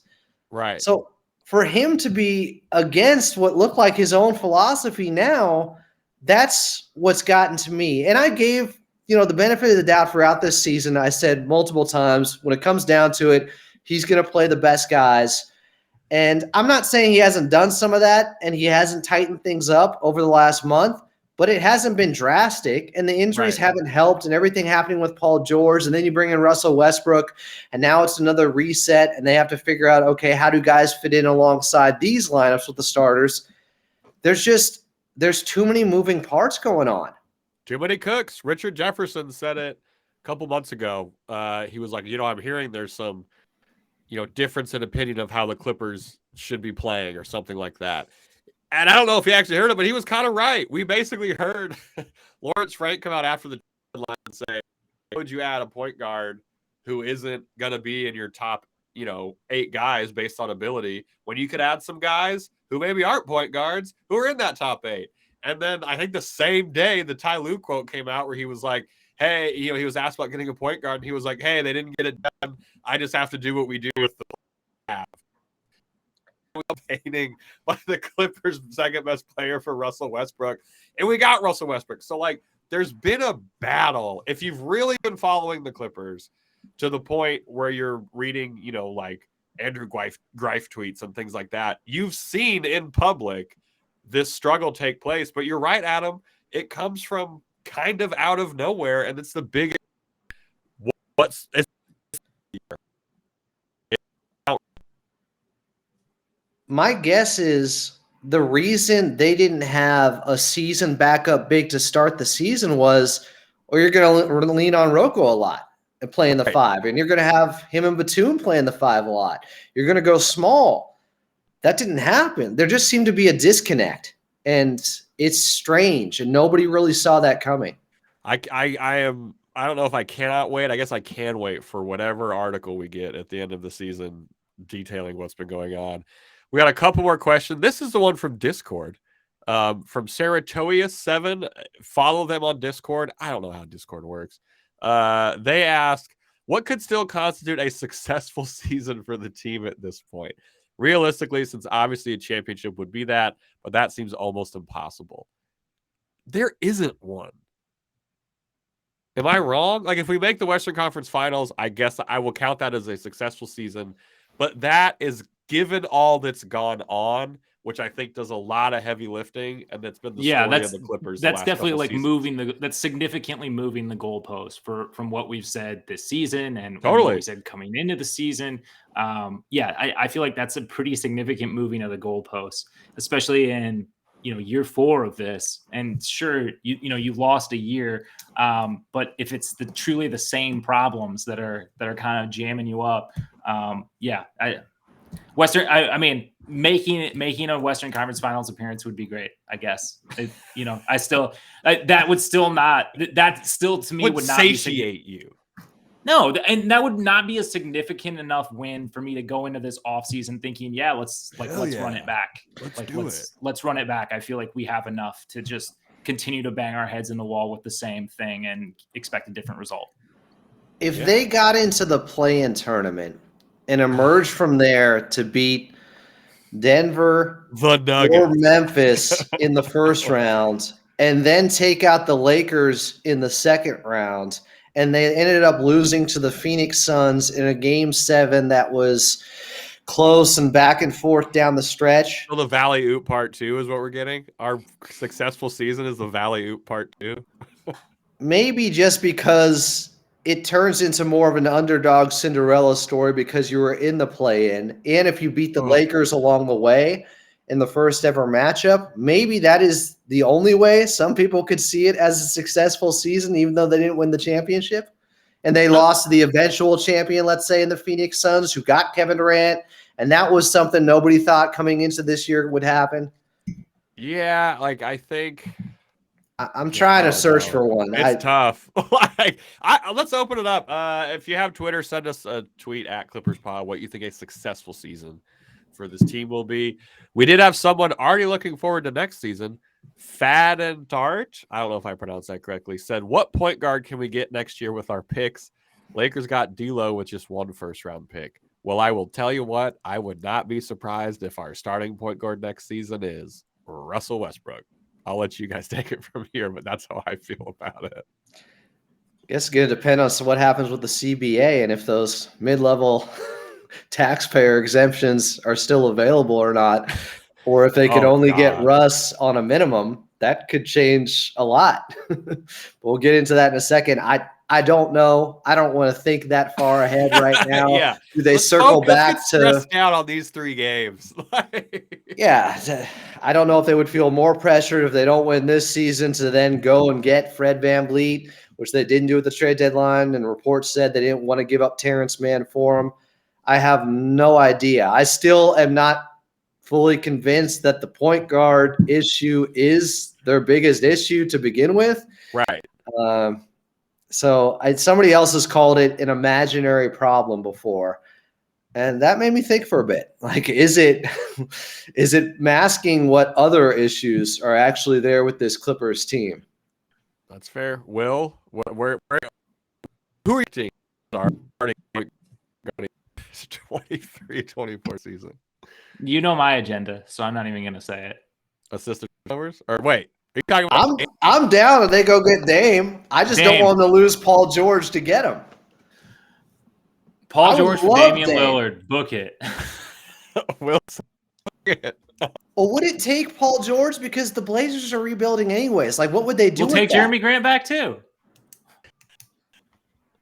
Right. So for him to be against what looked like his own philosophy now, that's what's gotten to me. And I gave, the benefit of the doubt throughout this season. I said multiple times, when it comes down to it, he's going to play the best guys. And I'm not saying he hasn't done some of that and he hasn't tightened things up over the last month, but it hasn't been drastic, and the injuries haven't helped, and everything happening with Paul George, and then you bring in Russell Westbrook, and now it's another reset, and they have to figure out, okay, how do guys fit in alongside these lineups with the starters? There's too many moving parts going on. Too many cooks. Richard Jefferson said it a couple months ago. He was like, I'm hearing there's some, difference in opinion of how the Clippers should be playing or something like that. And I don't know if he actually heard it, but he was kind of right. We basically heard Lawrence Frank come out after the line and say, would you add a point guard who isn't going to be in your top, 8 guys based on ability when you could add some guys who maybe aren't point guards who are in that top 8? And then I think the same day the Ty Lue quote came out where he was like, hey, he was asked about getting a point guard and he was like, hey, they didn't get it done. I just have to do what we do with the staff. Painting by the Clippers' second best player for Russell Westbrook, and we got Russell Westbrook. So like, there's been a battle. If you've really been following the Clippers to the point where you're reading, like Andrew Greif tweets and things like that, you've seen in public this struggle take place. But you're right, Adam. It comes from kind of out of nowhere, and it's the biggest. My guess is the reason they didn't have a season backup big to start the season was, you're going to lean on Rocco a lot and play in the 5, and you're going to have him and Batum playing the 5 a lot. You're going to go small. That didn't happen. There just seemed to be a disconnect, and it's strange, and nobody really saw that coming. I don't know if I cannot wait. I guess I can wait for whatever article we get at the end of the season detailing what's been going on. We got a couple more questions. This is the one from Discord, from Saratoius7. Follow them on Discord. I don't know how Discord works. They ask, what could still constitute a successful season for the team at this point? Realistically, since obviously a championship would be that, but that seems almost impossible. There isn't one. Am I wrong? Like, if we make the Western Conference Finals, I guess I will count that as a successful season, but that is given all that's gone on, which I think does a lot of heavy lifting, and that's been the story of the Clippers. That's definitely like seasons. That's significantly moving the goalpost from what we've said this season and what we said coming into the season. I feel like that's a pretty significant moving of the goalpost, especially in year 4 of this, and sure, you lost a year, but if it's truly the same problems that are kind of jamming you up, I mean, making a Western Conference Finals appearance would be great, I guess. I still that would still not that still to me would not satiate you. No, and that would not be a significant enough win for me to go into this offseason thinking, let's run it back. Let's run it back. I feel like we have enough to just continue to bang our heads in the wall with the same thing and expect a different result. If they got into the play-in tournament and emerged from there to beat Denver the Nuggets or Memphis in the first round, and then take out the Lakers in the second round, and they ended up losing to the Phoenix Suns in a Game 7 that was close and back and forth down the stretch. So the Valley Oop Part 2 is what we're getting. Our successful season is the Valley Oop Part 2. Maybe just because it turns into more of an underdog Cinderella story because you were in the play-in, and if you beat the Lakers along the way in the first ever matchup, maybe that is the only way some people could see it as a successful season, even though they didn't win the championship. And they lost to the eventual champion, let's say, in the Phoenix Suns, who got Kevin Durant. And that was something nobody thought coming into this year would happen. Yeah, I think I'm trying to search for one. It's tough. Let's open it up. If you have Twitter, send us a tweet at ClippersPod what you think a successful season for this team will be. We did have someone already looking forward to next season. Fad and Tart, I don't know if I pronounced that correctly, said, what point guard can we get next year with our picks? Lakers got D'Lo with just 1 first-round pick. Well, I will tell you what, I would not be surprised if our starting point guard next season is Russell Westbrook. I'll let you guys take it from here, but that's how I feel about it. I guess it's going to depend on what happens with the CBA and if those mid-level taxpayer exemptions are still available or not, or if they could only get Russ on a minimum. That could change a lot. We'll get into that in a second. I don't know. I don't want to think that far ahead right now. Yeah. Do they circle back to stressed out on these 3 games? Yeah. I don't know if they would feel more pressured if they don't win this season to then go and get Fred VanVleet, which they didn't do at the trade deadline, and reports said they didn't want to give up Terrence Mann for him. I have no idea. I still am not fully convinced that the point guard issue is their biggest issue to begin with. Right. Somebody else has called it an imaginary problem before, and that made me think for a bit. Is it masking what other issues are actually there with this Clippers team? That's fair. Will, who are you team starting 23-24 season? You know my agenda, so I'm not even going to say it. Assistant turnovers? Or wait, are you talking about? I'm down if they go get Dame. I just don't want them to lose Paul George to get him. Paul George for Damian Lillard. Book it. Wilson. Well, would it take Paul George? Because the Blazers are rebuilding anyways. What would they do? We'll take Jeremy Grant back too.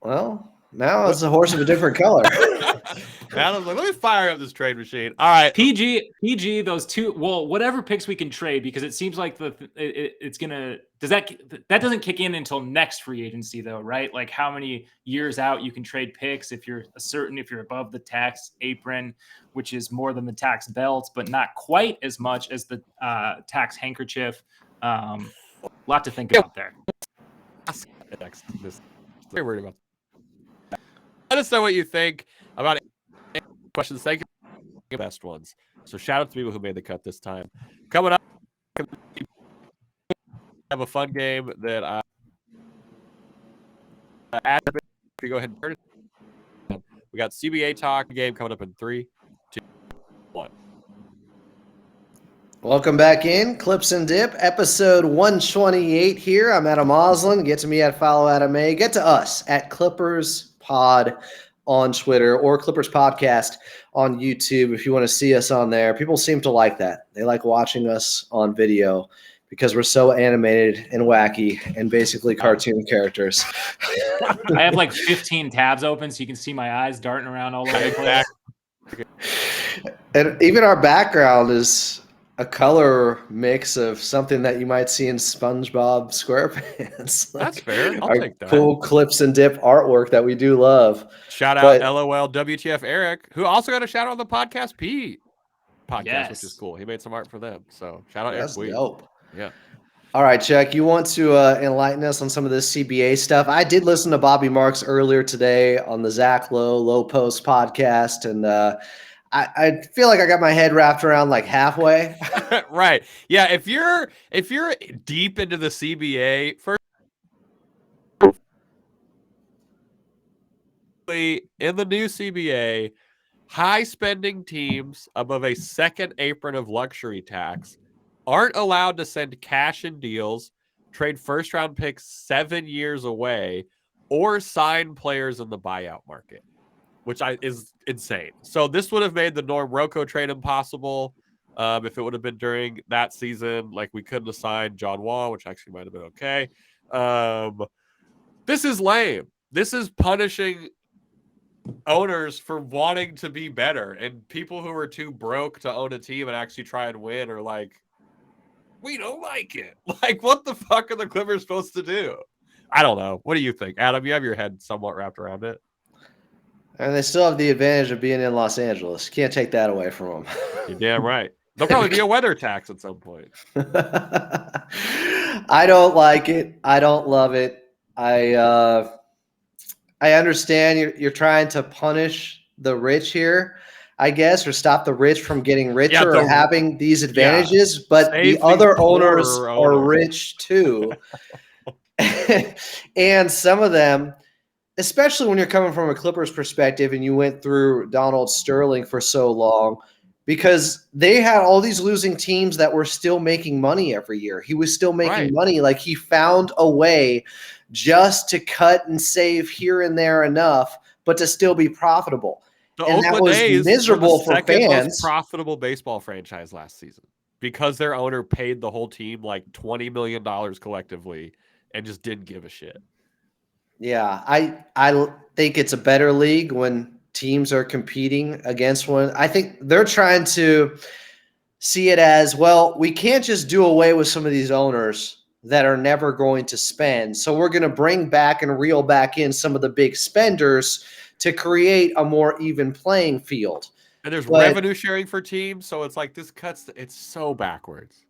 Well, now it's a horse of a different color. Adam's like, let me fire up this trade machine. All right. PG, those 2, whatever picks we can trade, because it seems like it's going to, that doesn't kick in until next free agency though, right? How many years out you can trade picks if you're above the tax apron, which is more than the tax belt, but not quite as much as the tax handkerchief. Lot to think about there. Very worried about that. Let us know what you think about questions. Thank you for the best ones. So shout out to people who made the cut this time. Coming up, have a fun game that I if you go ahead and turn it. We got CBA talk game coming up in 3, 2, 1. Welcome back in Clips and Dip, episode 128 here. I'm Adam Oslin. Get to me at Follow Adam A. Get to us at Clippers Pod on Twitter or Clippers Podcast on YouTube if you want to see us on there. People seem to like that. They like watching us on video because we're so animated and wacky and basically cartoon characters. I have 15 tabs open so you can see my eyes darting around all over the place. And even our background is a color mix of something that you might see in SpongeBob SquarePants. That's fair. I'll our take that. cool clips and dip artwork that we do love. Shout out But LOL WTF Eric, who also got a shout out on the Podcast P podcast, which is Yes. cool. He made some art for them. So shout out that's Eric Weed. dope. Yeah. All right, Chuck, you want to enlighten us on some of this CBA stuff? I did listen to Bobby Marks earlier today on the Zach Low Post podcast, and I feel like I got my head wrapped around like halfway. Right. Yeah. If you're deep into the CBA, first in the new CBA, high spending teams above a second apron of luxury tax aren't allowed to send cash in deals, trade first round picks 7 years away, or sign players in the buyout market, which is insane. So this would have made the Norm Rocco trade impossible. If it would have been during that season, like we couldn't have signed John Wall, which actually might have been okay. This is lame. This is punishing owners for wanting to be better, and people who are too broke to own a team and actually try and win are like, we don't like it. Like, what the fuck are the Clippers supposed to do? I don't know. What do you think, Adam? You have your head somewhat wrapped around it. And they still have the advantage of being in Los Angeles. Can't take that away from them. You're damn right. There'll probably be a weather tax at some point. I don't like it. I don't love it. I understand you're trying to punish the rich here, I guess, or stop the rich from getting richer or having these advantages. But the other owners are rich too. And some of them, especially when you're coming from a Clippers perspective and you went through Donald Sterling for so long, because they had all these losing teams that were still making money every year. He was still making money. Like, he found a way just to cut and save here and there enough, but to still be profitable. The and Oakland that was A's miserable were the for fans. most profitable baseball franchise last season because their owner paid the whole team like $20 million collectively and just didn't give a shit. Yeah, I think it's a better league when teams are competing against one. I think they're trying to see it as, well, we can't just do away with some of these owners that are never going to spend. So we're going to bring back and reel back in some of the big spenders to create a more even playing field. And there's revenue sharing for teams, so it's like it's so backwards.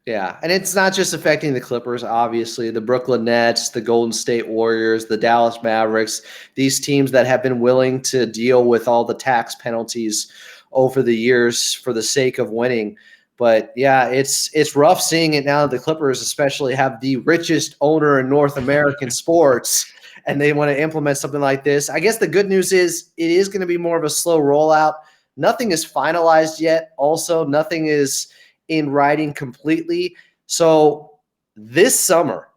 Yeah, and it's not just affecting the Clippers, obviously. The Brooklyn Nets, the Golden State Warriors, the Dallas Mavericks, these teams that have been willing to deal with all the tax penalties over the years for the sake of winning. But yeah, it's rough seeing it now that the Clippers especially have the richest owner in North American sports, and they want to implement something like this. I guess the good news is it is going to be more of a slow rollout. Nothing is finalized yet. Also, nothing is in writing completely. So this summer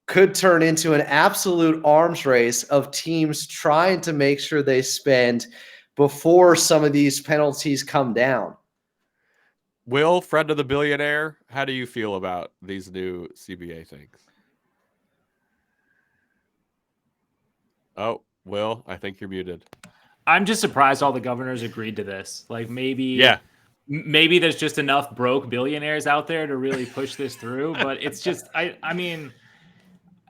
could turn into an absolute arms race of teams trying to make sure they spend before some of these penalties come down. Will, friend of the billionaire, how do you feel about these new CBA things? Oh, Will, I think you're muted. I'm just surprised all the governors agreed to this. Like, maybe there's just enough broke billionaires out there to really push this through. But it's just, I mean,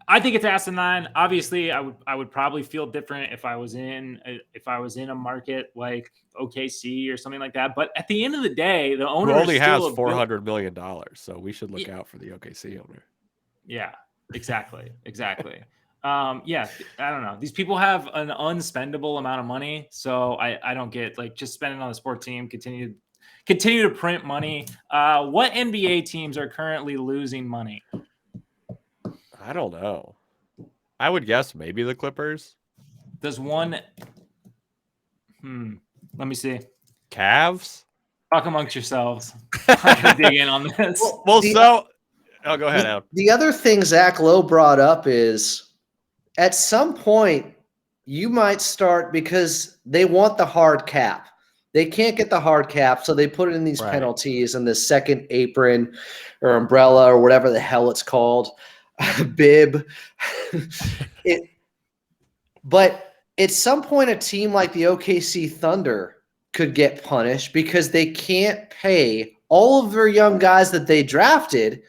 I think it's asinine. Obviously, I would probably feel different if I was in a market like OKC or something like that. But at the end of the day, the owner only has $400 million, so we should look out for the OKC owner. Yeah, exactly. Yeah, I don't know. These people have an unspendable amount of money, so I don't get, like, just spending on the sport team. Continue to print money. What NBA teams are currently losing money? I don't know. I would guess maybe the Clippers. Does one? Let me see. Cavs? Talk amongst yourselves. I gotta dig in on this. Go ahead, Adam. The other thing Zach Lowe brought up is, at some point, you might start, because they want the hard cap. They can't get the hard cap, so they put it in these penalties and the second apron or umbrella or whatever the hell it's called, bib. But at some point, a team like the OKC Thunder could get punished because they can't pay all of their young guys that they drafted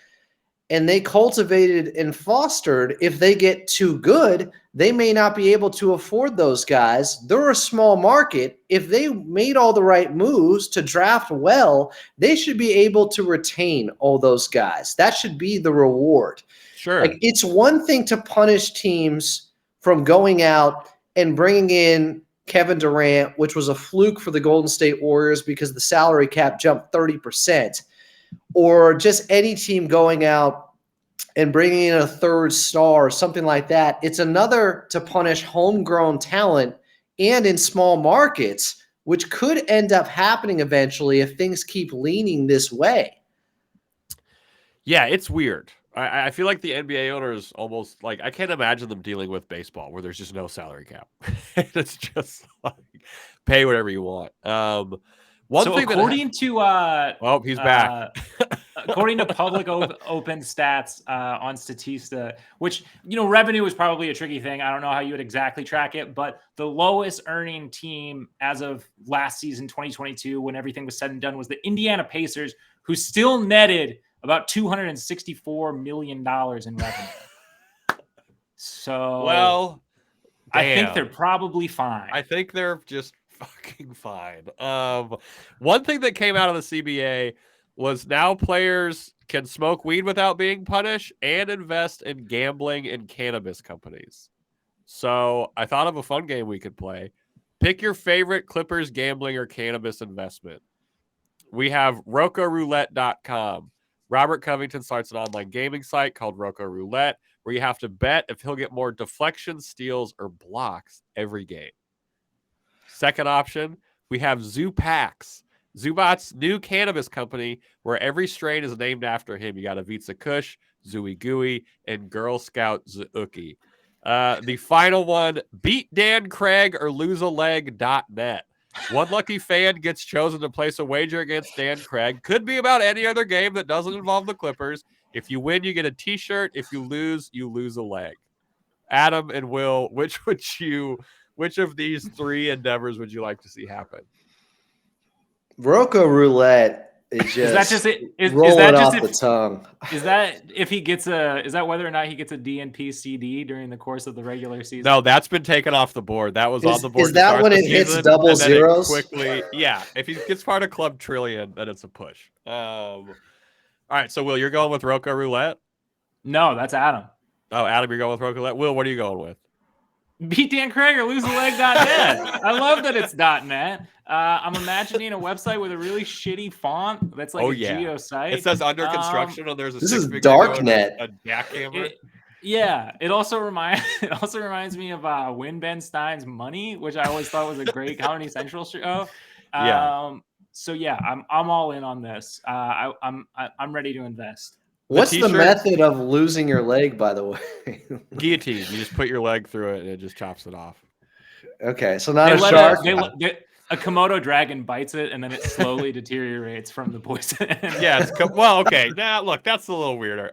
and they cultivated and fostered, if they get too good, they may not be able to afford those guys. They're a small market. If they made all the right moves to draft well, they should be able to retain all those guys. That should be the reward. Sure. Like, it's one thing to punish teams from going out and bringing in Kevin Durant, which was a fluke for the Golden State Warriors because the salary cap jumped 30%, or just any team going out and bringing in a third star or something like that. It's another to punish homegrown talent and in small markets, which could end up happening eventually if things keep leaning this way. Yeah, it's weird. I feel like the NBA owners almost like I can't imagine them dealing with baseball where there's just no salary cap. It's just like pay whatever you want. One so thing according to oh, he's back. According to Public Open Stats on Statista, which, revenue is probably a tricky thing. I don't know how you would exactly track it, but the lowest earning team as of last season, 2022, when everything was said and done, was the Indiana Pacers, who still netted about $264 million in revenue. So, well, I think they're probably fine. I think they're just fucking fine. One thing that came out of the CBA was now players can smoke weed without being punished and invest in gambling and cannabis companies. So I thought of a fun game we could play. Pick your favorite Clippers gambling or cannabis investment. We have RocoRoulette.com. Robert Covington starts an online gaming site called Roco Roulette, where you have to bet if he'll get more deflections, steals, or blocks every game. Second option, we have Zoopax, Zubot's new cannabis company, where every strain is named after him. You got Avitsa Kush, Zooey Gooey, and Girl Scout Zookie. The final one, beat Dan Craig or losealeg.net. One lucky fan gets chosen to place a wager against Dan Craig. Could be about any other game that doesn't involve the Clippers. If you win, you get a t-shirt. If you lose a leg. Adam and Will, which of these three endeavors would you like to see happen? Roco Roulette is just, is that just it? Is rolling that just off the tongue. Is that if he gets is that whether or not he gets a DNP CD during the course of the regular season? No, that's been taken off the board. That was on the board. Is that when it hits double zeros? Quickly, yeah. If he gets part of Club Trillion, then it's a push. All right, so Will, you're going with Roco Roulette? No, that's Adam. Oh, Adam, you're going with Roco Roulette. Will, what are you going with? Beat Dan Craig or losealeg.net. I love that it's .net. I'm imagining a website with a really shitty font that's like geo site. It says under construction, and there's a this is Darknet. A jackhammer. It also reminds me of WinBen Stein's Money, which I always thought was a great Comedy Central show. So yeah, I'm all in on this. I'm ready to invest. What's the method of losing your leg, by the way? Guillotine. You just put your leg through it and it just chops it off. Okay, so not a shark. A Komodo dragon bites it and then it slowly deteriorates from the poison. Yeah, well, okay. Now, look, that's a little weirder.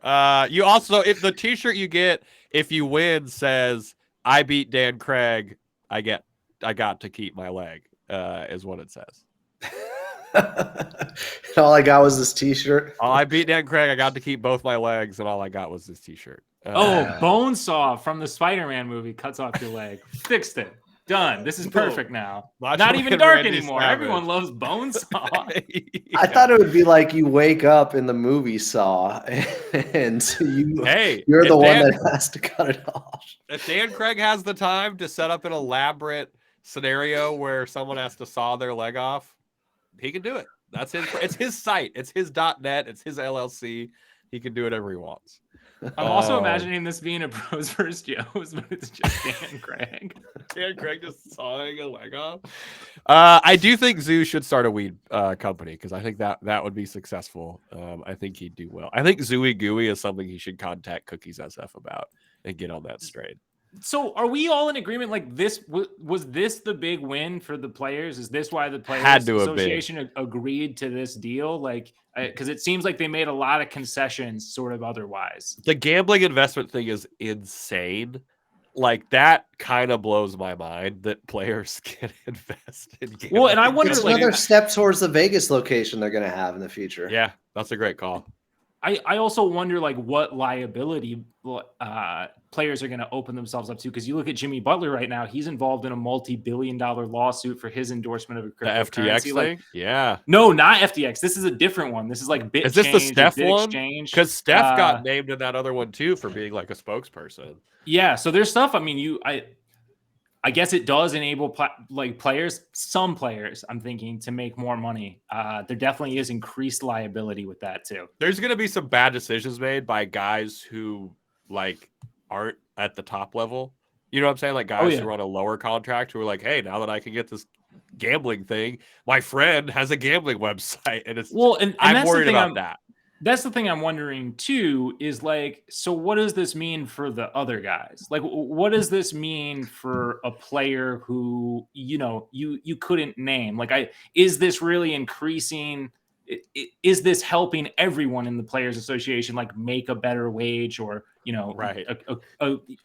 You also, if the t-shirt you get if you win says, "I beat Dan Craig, I got to keep my leg," is what it says. All I got was this t-shirt. I beat Dan Craig. I got to keep both my legs, and all I got was this t-shirt. Bonesaw from the Spider-Man movie cuts off your leg. Fixed it. Done. This is perfect now. Not even dark anymore. Everyone loves Bonesaw. I thought it would be like you wake up in the movie Saw, and you're the one that has to cut it off. If Dan Craig has the time to set up an elaborate scenario where someone has to saw their leg off, he can do it. It's his site. It's his .net. It's his LLC. He can do whatever he wants. I'm also imagining this being a Bros vs. Joes, but it's just Dan Craig. Dan Craig just sawing a leg off. I do think Zoo should start a weed company because I think that would be successful. I think he'd do well. I think Zooey Gooey is something he should contact Cookies SF about and get on that strain. So are we all in agreement? Like this was this the big win for the players? Is this why the Players Association agreed to this deal? Like, because it seems like they made a lot of concessions, sort of otherwise. The gambling investment thing is insane. like that kind of blows my mind that players can invest in gambling. Well, and I wonder, It's like, another step towards the Vegas location they're going to have in the future. Yeah, that's a great call. I also wonder, like, what liability players are going to open themselves up to, because you look at Jimmy Butler right now; he's involved in a multi-billion-dollar lawsuit for his endorsement of a The cryptocurrency. FTX Like, thing? Yeah. no, not FTX. This is a different one. This is like BitChange. Is this the Steph Bit one? Exchange. Because Steph got named in that other one too for being like a spokesperson. Yeah, so there's stuff. I mean, I guess it does enable some players, I'm thinking, to make more money. There definitely is increased liability with that too. There's going to be some bad decisions made by guys who like aren't at the top level. You know what I'm saying? Like guys who are on a lower contract who are like, hey, now that I can get this gambling thing, my friend has a gambling website. And it's and I'm worried about that. That's the thing I'm wondering too, is like, so what does this mean for the other guys? Like, what does this mean for a player who, you couldn't name? Like, is this really increasing? Is this helping everyone in the Players Association, like, make a better wage, or, right,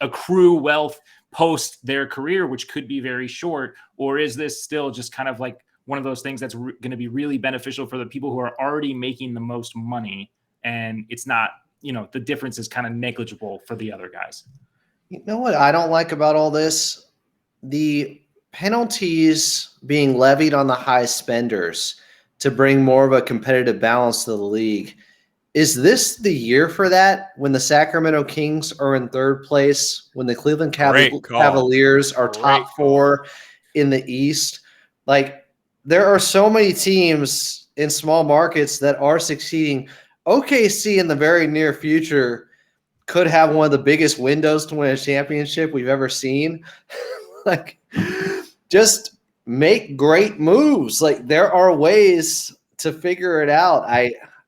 accrue wealth post their career, which could be very short? Or is this still just kind of like one of those things that's going to be really beneficial for the people who are already making the most money, and it's not, the difference is kind of negligible for the other guys? You know what I don't like about all this? The penalties being levied on the high spenders to bring more of a competitive balance to the league. Is this the year for that, when the Sacramento Kings are in third place, when the Cleveland Cavaliers are top 4 in the East? Like, there are so many teams in small markets that are succeeding. OKC in the very near future could have one of the biggest windows to win a championship we've ever seen. Like, just make great moves. Like, there are ways to figure it out.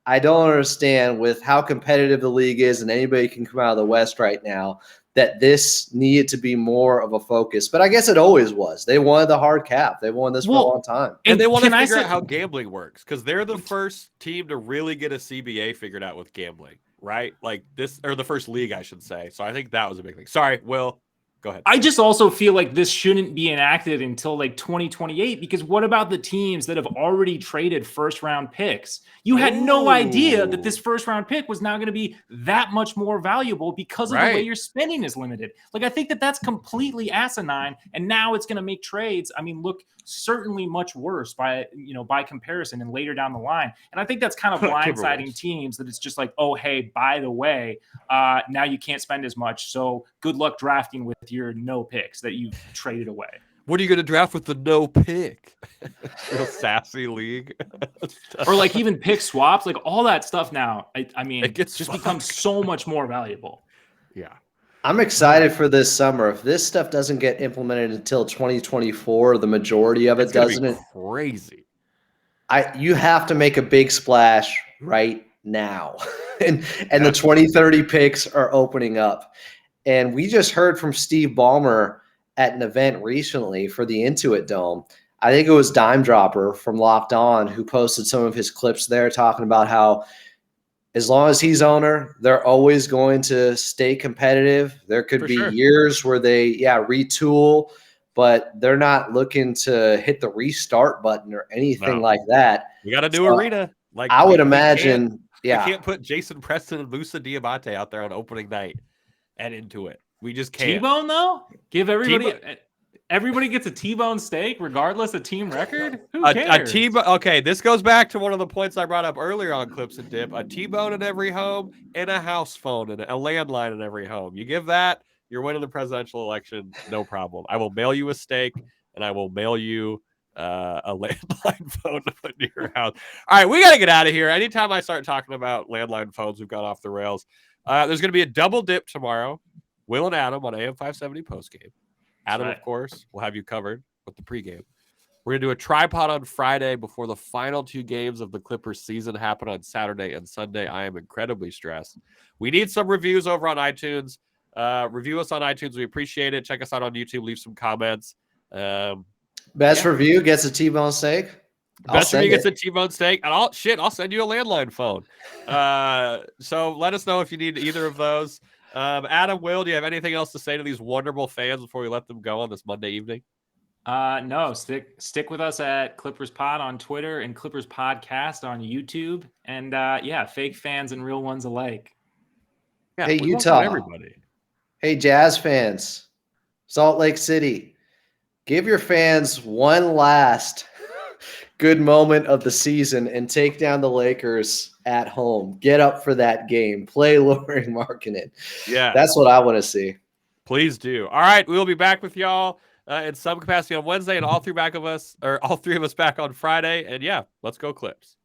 I don't understand, with how competitive the league is and anybody can come out of the West right now, that this needed to be more of a focus. But I guess it always was. They wanted the hard cap. They wanted this for a long time. And they want to figure out how gambling works, because they're the first team to really get a CBA figured out with gambling, right? Like this, or the first league, I should say. So I think that was a big thing. Sorry, Will. Go ahead. I just also feel like this shouldn't be enacted until like 2028, because what about the teams that have already traded first-round picks? You had no idea that this first-round pick was now going to be that much more valuable because of the way your spending is limited. Like, I think that that's completely asinine, and now it's going to make trades, I mean, look certainly much worse by comparison and later down the line. And I think that's kind of blindsiding teams, that it's just like, oh, hey, by the way, now you can't spend as much, so good luck drafting with your no picks that you've traded away. What are you going to draft with the no pick? Real sassy league. Or like even pick swaps, like all that stuff now, I mean, it gets just becomes so much more valuable. Yeah. I'm excited for this summer. If this stuff doesn't get implemented until 2024, the majority of it doesn't. Crazy. You have to make a big splash right now. and the 2030 picks are opening up. And we just heard from Steve Ballmer at an event recently for the Intuit Dome. I think it was Dime Dropper from Locked On who posted some of his clips there, talking about how as long as he's owner, they're always going to stay competitive. There could be years where they, retool, but they're not looking to hit the restart button or anything like that. We got to do arena. Like, I would imagine, you can't put Jason Preston and Musa Diabate out there on opening night and into it. We just can't. T-bone, though? Give everybody gets a T-bone steak regardless of team record? Who cares? A T-bone. Okay, this goes back to one of the points I brought up earlier on Clips and Dip. A T-bone in every home and a house phone and a landline in every home. You give that, you're winning the presidential election, no problem. I will mail you a steak, and I will mail you a landline phone to put in your house. All right, we got to get out of here. Anytime I start talking about landline phones, we've gone off the rails. There's going to be a double dip tomorrow. Will and Adam on AM 570 postgame. Adam, of course, will have you covered with the pregame. We're going to do a tripod on Friday before the final 2 games of the Clippers season happen on Saturday and Sunday. I am incredibly stressed. We need some reviews over on iTunes. Review us on iTunes. We appreciate it. Check us out on YouTube. Leave some comments. Best review gets a T-bone steak. Best review gets a T-bone steak. And I'll send you a landline phone. So let us know if you need either of those. Adam, Will, do you have anything else to say to these wonderful fans before we let them go on this Monday evening? No, stick with us at Clippers Pod on Twitter and Clippers Podcast on YouTube. And yeah, fake fans and real ones alike. Yeah, Hey, we welcome Utah. everybody. Hey, Jazz fans, Salt Lake City, give your fans one last good moment of the season and take down the Lakers at home. Get up for that game. Play Lauri Markkanen. Yeah, That's what I want to see. please do. All right, we'll be back with y'all in some capacity on Wednesday, and all three of us back on Friday. And yeah, let's go Clips.